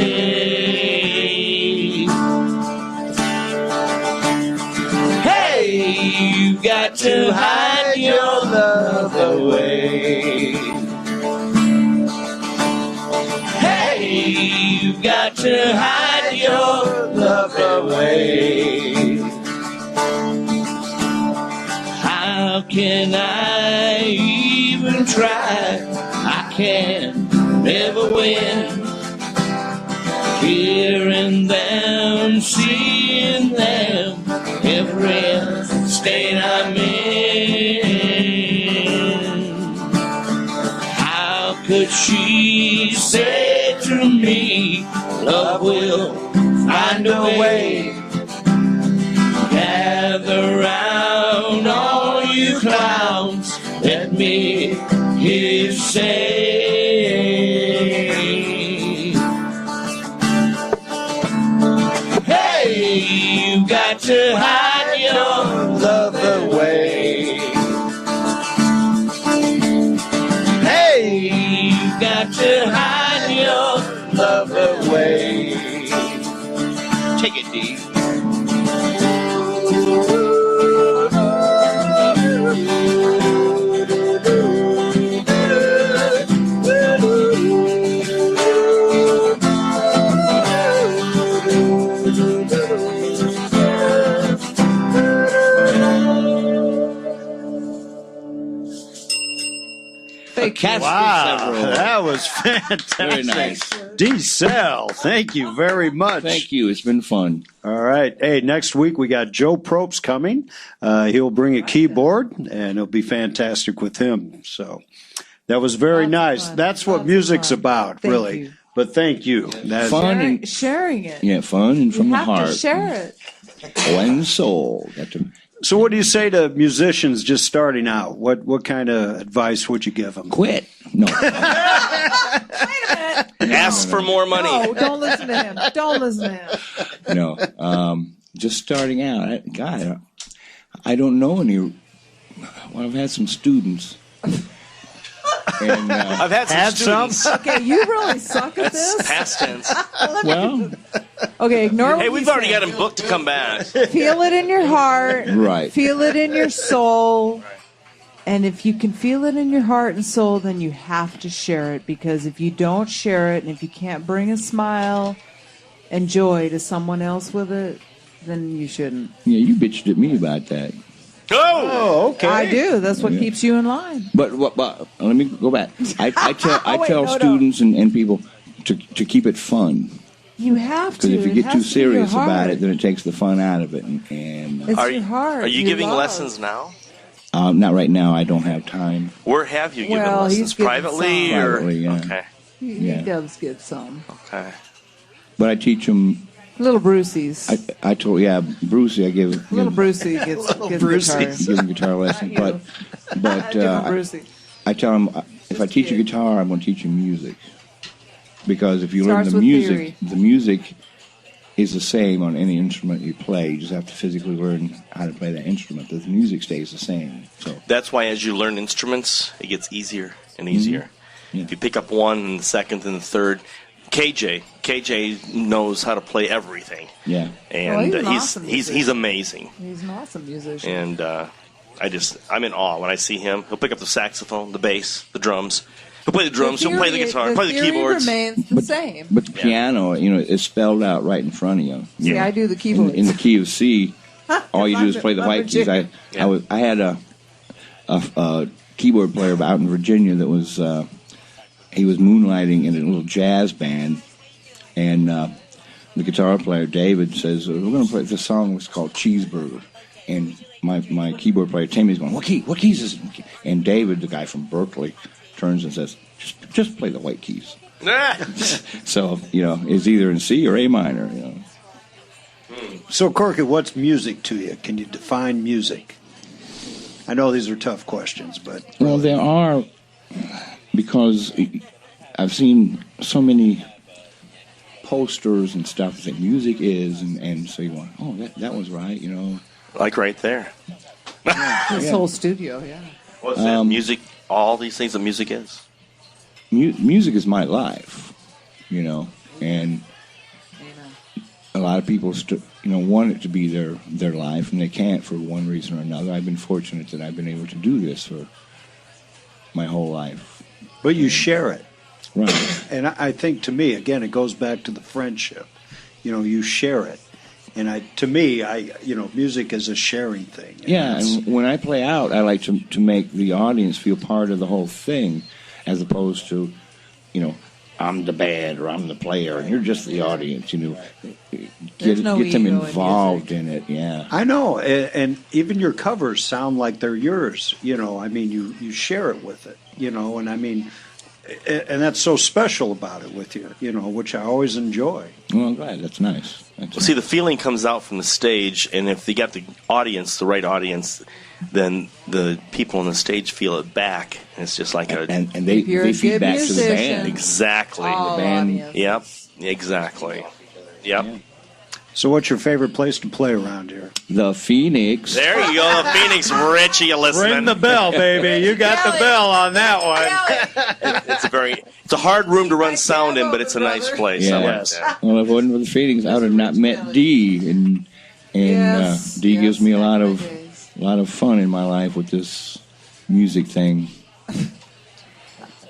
hey, you got to hide your love away. Hey, you got to hide your love away. How can I even try? I can never win. Hearing them, seeing them, every state I'm in. How could she say to me, love will find a way? Gather round all you clowns, let me hear you say, hey, you got to hide your love away. Hey, you got to hide your love away. Take it, D. Wow, that was fantastic. Very nice. D-Cell, thank you very much. Thank you. It's been fun. All right. Hey, next week we got Joe Probst coming. He'll bring a keyboard, and it'll be fantastic with him. So that was very nice. Fun. That's what Lots of music's fun. about, Thank really. you. But thank you. That's Fun and Sharing it. yeah, fun and from You the have heart. to share it. And soul. Got to. So what do you say to musicians just starting out? What kind of advice would you give them? Quit. No. Wait a minute. Ask for more money. No, don't listen to him. Don't listen to him. No. just starting out, I don't know any. Well, I've had some students. And, I've had some students. Okay, you really suck at this. Past tense. well, Okay, ignore what Hey, we we've already said. got him booked to come back. Feel it in your heart. Right. Feel it in your soul. And if you can feel it in your heart and soul, then you have to share it. Because if you don't share it, and if you can't bring a smile and joy to someone else with it, then you shouldn't. yeah, you bitched at me about that. Oh! Okay. I do. That's what Yeah. keeps you in line. But let me go back. I Wait, tell no. students and people to keep it fun. You have to. Because if you It get has too to be your serious about heart. it, then it takes the fun out of it. And It's Are your you, heart. are you your giving love. lessons now? not right now. I don't have time. Where have you given Well, he's lessons? given Privately? some. Or? Privately, yeah. Okay. He Yeah. does get some. Okay. But I teach them. Little Brucey's. I told Brucey. I give Little Brucey gets guitar. give him guitar lessons. But Different Brucey. I tell them if I teach you guitar, I'm going to teach you music. Because if you learn Starts the with music, theory. the music is the same on any instrument you play. You just have to physically learn how to play that instrument. The music stays the same. So That's why as you learn instruments, it gets easier and easier. Yeah. If you pick up one and the second and the third, KJ knows how to play everything. yeah, And Well, he's an he's awesome he's musician. amazing. He's an awesome musician. And I'm in awe when I see him. He'll pick up the saxophone, the bass, the drums. He'll play the drums. He'll play the guitar, play the theory keyboards. remains the same. but the piano, is spelled out right in front of you. See, I do the keyboards. In the key of C, all you do is play the I'm white keys. Virginia. I had a keyboard player out in Virginia that was he was moonlighting in a little jazz band, and the guitar player David says we're going to play this song. Was called Cheeseburger, and my keyboard player Tammy's going, what keys is it? And David, the guy from Berkeley, turns and says, just play the white keys. So it's either in C or A minor. So, Corky, what's music to you? Can you define music? I know these are tough questions, but Well, there are, because I've seen so many posters and stuff that music is, and so you want, that was right, Like right there. This whole studio, yeah. What's that? Music, all these things that music is. Music is my life, and a lot of people, want it to be their life, and they can't for one reason or another. I've been fortunate that I've been able to do this for my whole life. but you share it. Right. And I think, to me, again, it goes back to the friendship. You share it. And to me, music is a sharing thing. Yeah, and when I play out, I like to make the audience feel part of the whole thing, as opposed to, I'm the band or I'm the player, and you're just the audience. There's no get them ego in involved in it. Yeah. I know, and even your covers sound like they're yours. You share it with it. And I mean, and that's so special about it with you. Which I always enjoy. Well, I'm glad. That's nice. Well, see, the feeling comes out from the stage, and if you got the audience, the right audience, then the people on the stage feel it back. And it's just like and they If you're a feed good back to the musician, band. exactly. All band- audience. Yep, exactly. Yep. Yeah. So, what's your favorite place to play around here? The Phoenix. There you go, the Phoenix. Richie, you listening? bell, baby. You got the bell on that one. It's a hard room to run sound in, but it's a nice place. I like Yes. that. Well, if it wasn't for the Phoenix, I would have not met Dee, and Yes, Dee gives me a lot back in of the days. fun in my life with this music thing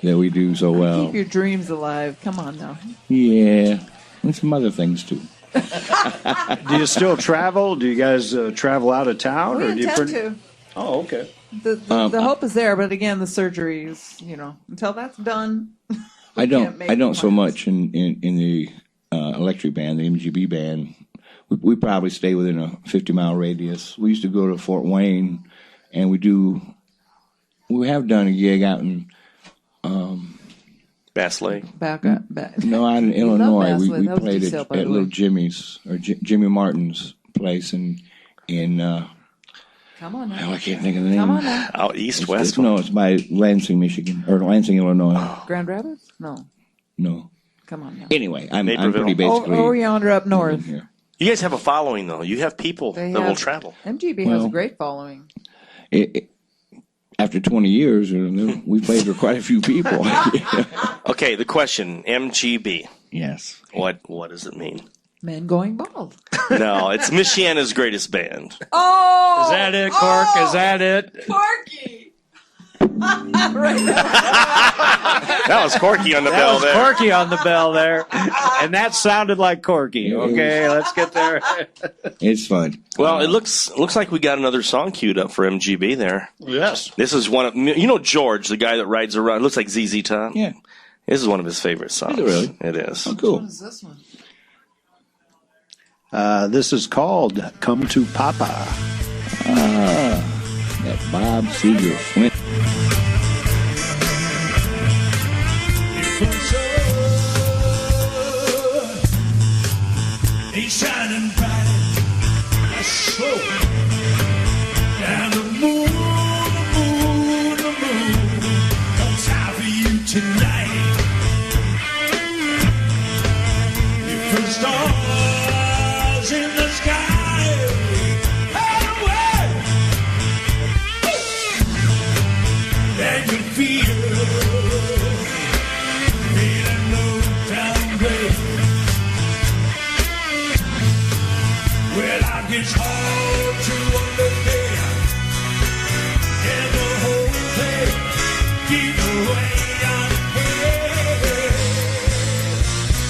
that we do so well. Keep your dreams alive. Come on now. Yeah, and some other things too. Do you still travel? Do you guys travel out of town? We or do you intend to. Oh, okay. The hope is there, but again, the surgery is, until that's done. I can't make don't so plans. much in the electric band, the MGB band. We probably stay within a 50-mile radius. We used to go to Fort Wayne, and we have done a gig out in Bass Lake. Back up. No, out in love Illinois. Bass We Lake. That was played DCL, at by the Little way. Jimmy's, or Jimmy Martin's place in Come on now. I can't think of the name. Come on now. Out east, It's west. no, it's by Lansing, Michigan, or Lansing, Illinois. Grand Rapids? No. No. Come on now. Anyway, I'm Naperville. pretty basically Over yonder up north. here. You guys have a following, though. You have people that will travel. MGB has a great following. After 20 years, we played for quite a few people. Okay, the question, MGB. Yes. What does it mean? Men going bald. No, it's Michiana's greatest band. Oh! Is that it, Cork? Is that it? Corky! That was Corky on the bell there. Corky on the bell there. And that sounded like Corky. Okay, let's get there. It's fun. Well, it looks like we got another song queued up for MGB there. Yes. This is one of, George, the guy that rides around, looks like ZZ Top. Yeah. This is one of his favorite songs. Is it really? It is. Oh, cool. What is this one? This is called Come to Papa. That Bob Seger Flint. He's shining bright, slow down the moon comes out for you tonight. Different stars in the sky, fade away, and you feel no downgrade. Well, I get hard to understand, and the whole thing keep away on head.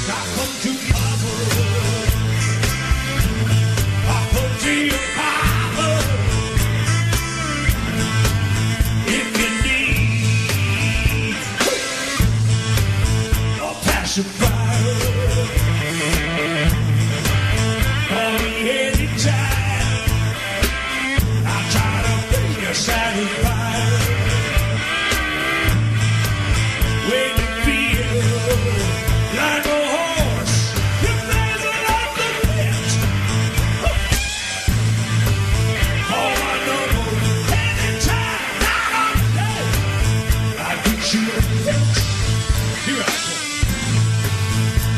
I come to Papa to your Papa, if you need a pacifier. Satisfied when you feel like a horse, you measure up the pit. Oh, I know anytime, night or day, I get you a fix. Here I go.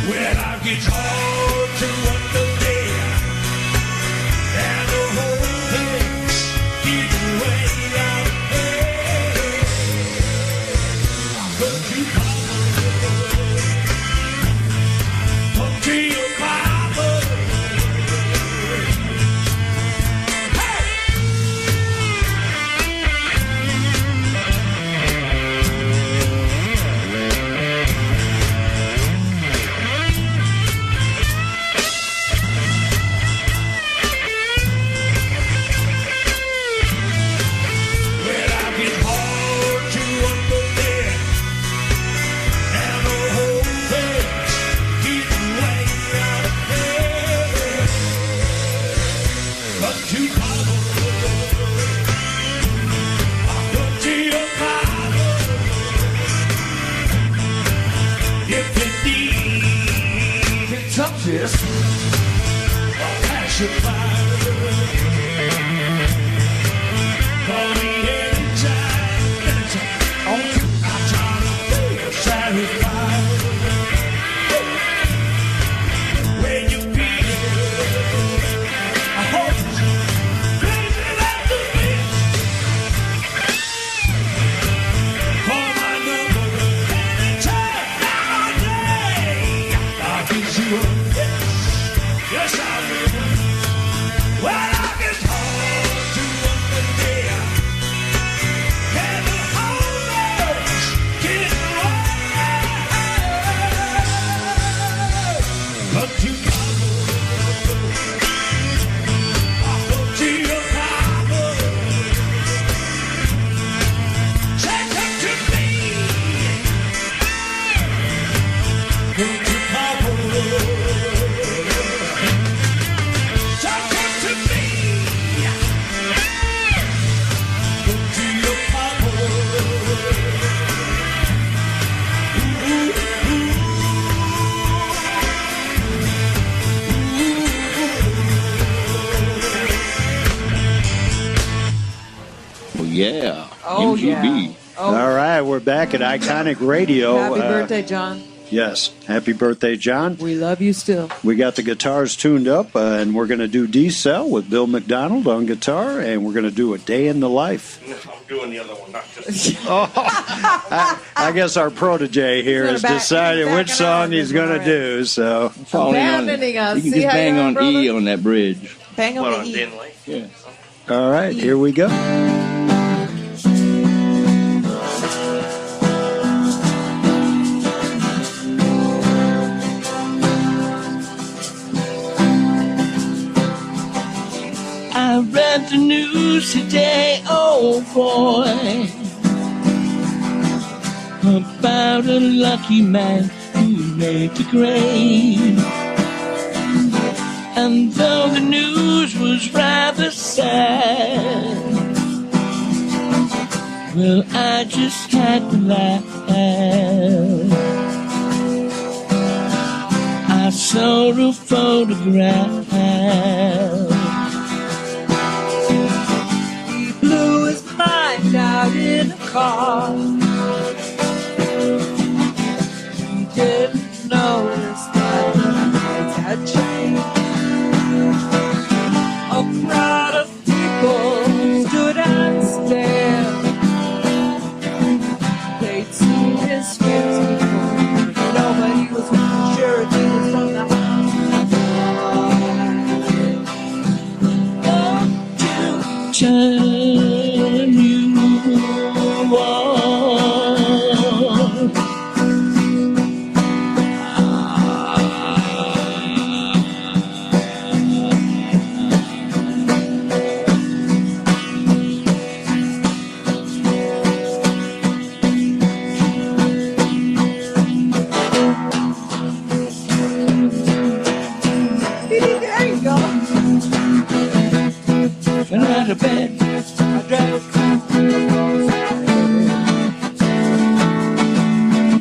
Well, I get hard to understand, and the whole thing's getting away. Yeah. Oh, MGB. yeah. Oh. All right, we're back at Iconic Radio. Happy birthday, John. Yes. Happy birthday, John. We love you still. We got the guitars tuned up, and we're going to do D-Cell with Bill McDonald on guitar, and we're going to do A Day in the Life. No, I'm doing the other one, not just. I guess our protege here has decided which song he's going to do, so. Abandoning us. You can See just how bang you are, on brother? E on that bridge. Bang What, on on the Day E. in Life? Yeah. All right, here we go. I read the news today, oh boy, about a lucky man who made the grade. And though the news was rather sad, well, I just had to laugh. I saw a photograph. He blew his mind out in a car. He didn't notice that the lights had changed. A crowd of people stood and stared. They'd seen his skins before. Nobody was sure if he was from the house. To turn you on. There you go. Went out of bed. I drove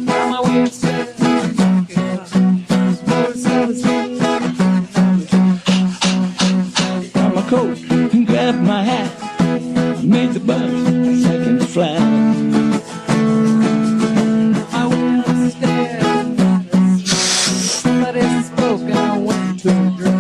found my way upstairs. Got my coat and grabbed my hat. Made the bus, second flat. I went upstairs. Somebody spoke and I went to a drink.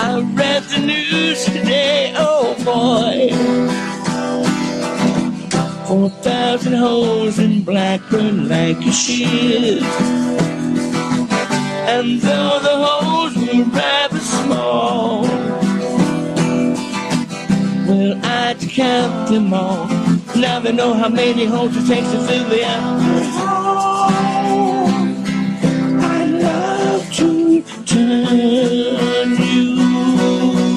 I read the news today, oh boy. 4,000 hoes in Blackburn, Lancashire. And though the hoes were rather small, well, I'd count them all. Now they know how many hoes it takes to fill the alcohol. I love to turn you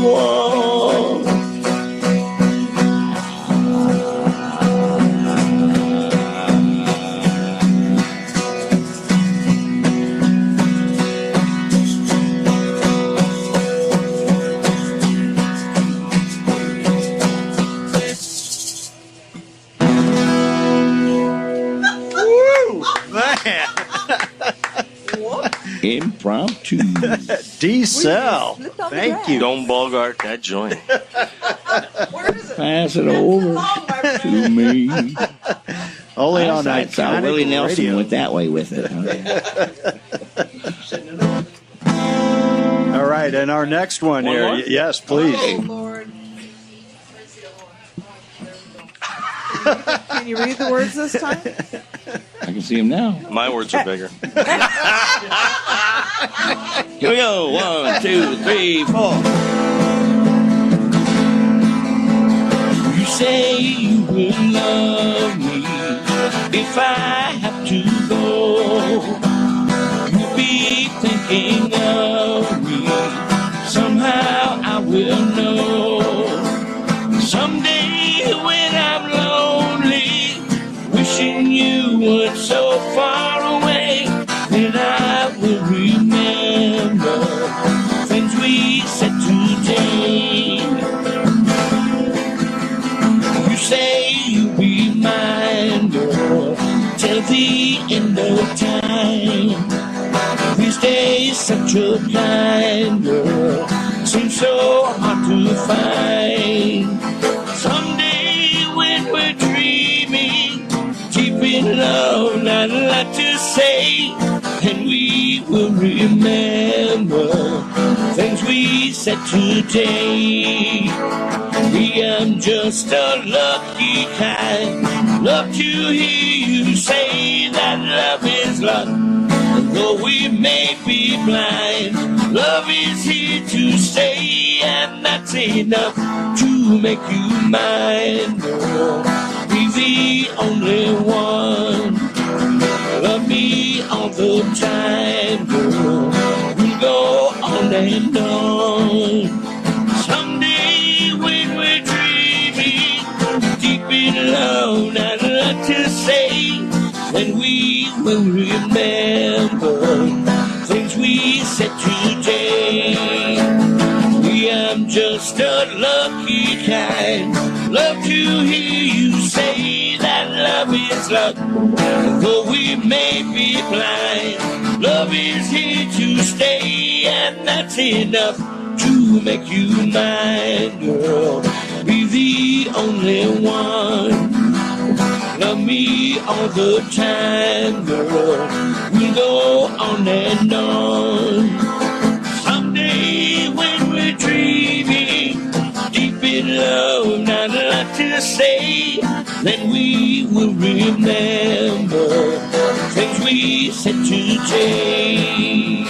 on. Impromptu. D-Cell. Slipped on the Thank grass. you. Don't bogart that joint. Where is it? Pass it over to me. Only on I saw Iconic Willie Nelson Radio. went that way with it. All right, and our next one One here. more? Yes, please. Oh, Lord. Can you read the words this time? I can see him now. My words are bigger. Here we go. 1, 2, 3, 4. You say you will love me if I have to go. You'll be thinking of me. Somehow I will know. Someday when I'm lonely, wishing you weren't so far away, then I will remember the end of time. These days, such a kind girl seems so hard to find. Someday when we're dreaming, deep in love, not a lot to say, and we will remember things we said today. I'm just a lucky kind, love to hear you say that love is love. And though we may be blind, love is here to stay, and that's enough to make you mine, girl. Be the only one. Love me all the time, girl. We'll go on and on. Someday when we're dreaming, deep in love, not a lot to say, and we will remember things we said today. I'm just a lucky kind, love to hear you say that love is love. Though we may be blind, love is here to stay, and that's enough to make you mine, girl. Be the only one. Love me all the time, girl. We'll go on and on. Someday when we're dreaming, deep in love, not a lot to say, then we will remember things we said today.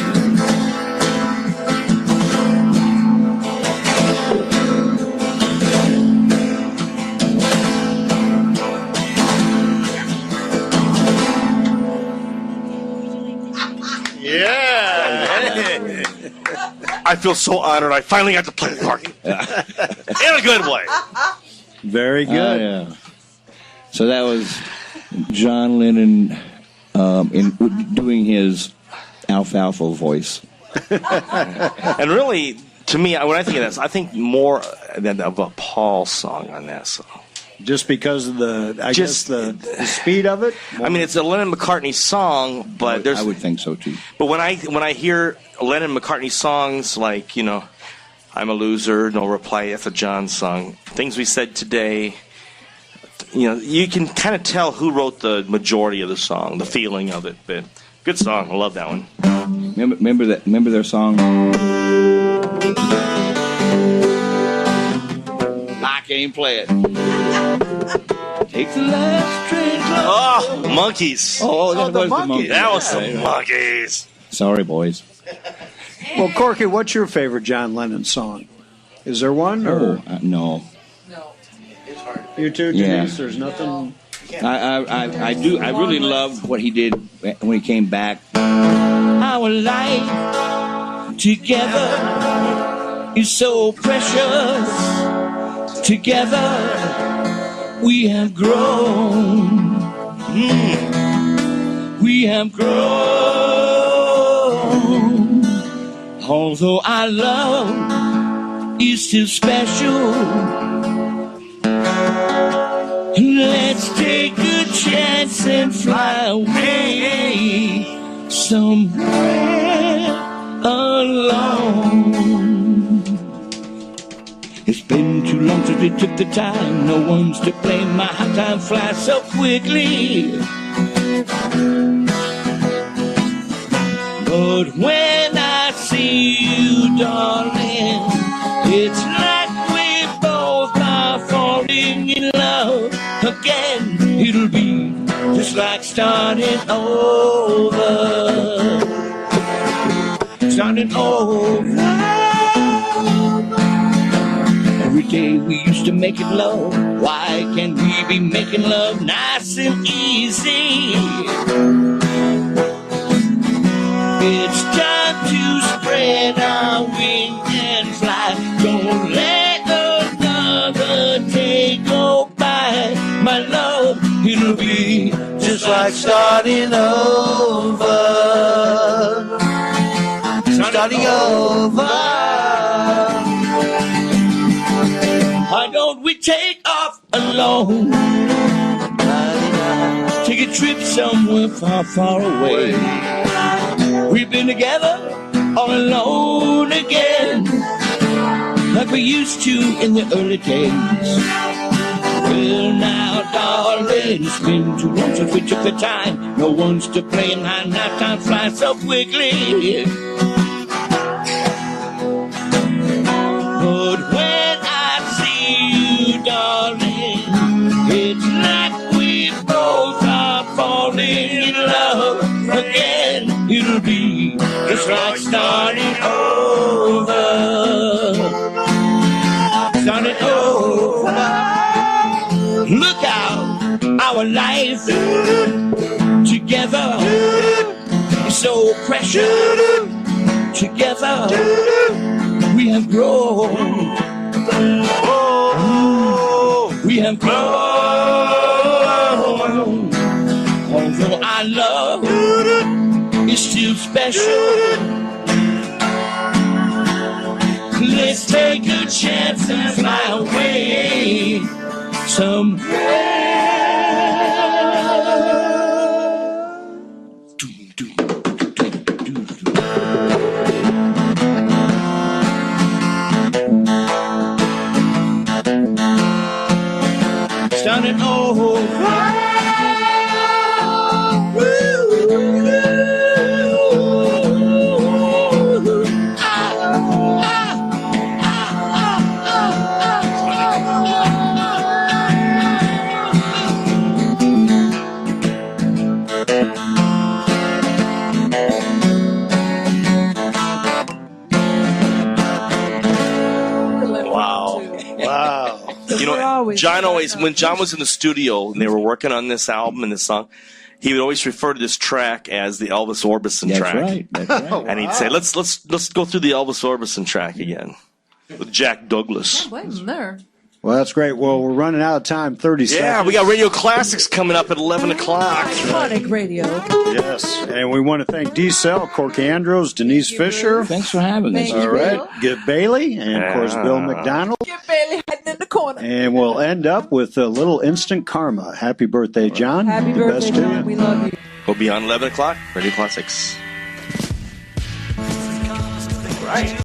I feel so honored. I finally got to play the part. In a good way. Very good. Yeah. So that was John Lennon in doing his alfalfa voice. And really, to me, when I think of this, I think more than of a Paul song on that song. Just because of I guess the speed of it? I mean, it's a Lennon McCartney song, but there's. I would think so too. But when I hear Lennon McCartney songs like, you know, I'm a Loser, No Reply, that's a John song. Things We Said Today, you know, you can kind of tell who wrote the majority of the song, the feeling of it. But good song, I love that one. Remember their song? I can't even play it. Take the last train. Oh, Monkeys. Oh, that was the Monkeys. That was the Monkeys. Sorry, boys. Well, Corky, what's your favorite John Lennon song? Is there one? Or No. No. You too, Denise? There's nothing. I do. I really love what he did when he came back. Our life together is so precious. Together we have grown. We have grown. Although our love is still special, let's take a chance and fly away somewhere alone. It's been too long since we took the time. No one's to blame. My time flies so quickly. But when I see you, darling, it's like we both are falling in love again. It'll be just like starting over. Starting over. Every day we used to make it love. Why can't we be making love nice and easy? It's time to spread our wings and fly. Don't let another day go by. My love, it'll be just like starting over. Starting over. Why don't we take off alone? Take a a trip somewhere far, far away. We've been together all alone again, like we used to in the early days. Well, now, darling, it's been too long since we took the time. No one's to blame, and now time flies so quickly. But when I see you, darling, it's like we both are falling in love again. It'll be just like starting over. Starting over. Look out, our life together is so precious. Together we have grown. We have grown. Although our love is still special, let's take a chance and fly away somewhere. Starting over. John always, when John was in the studio and they were working on this album and this song, he would always refer to this track as the Elvis Orbison track. That's right. And he'd say, let's go through the Elvis Orbison track again with Jack Douglas. Blame him there. Well, that's great. Well, we're running out of time. 30 seconds. Yeah, we got Radio Classics coming up at 11 o'clock. Sonic Radio. Yes, and we want to thank D-Cell, Corky Andrews, Denise Fisher. Thanks for having us. All right, Get Bailey, and of course Bill McDonald. Get Bailey hiding in the corner. And we'll end up with a little instant karma. Happy birthday, John. Happy The birthday, best to John. you. We love you. We'll be on 11 o'clock, Radio Classics. Right.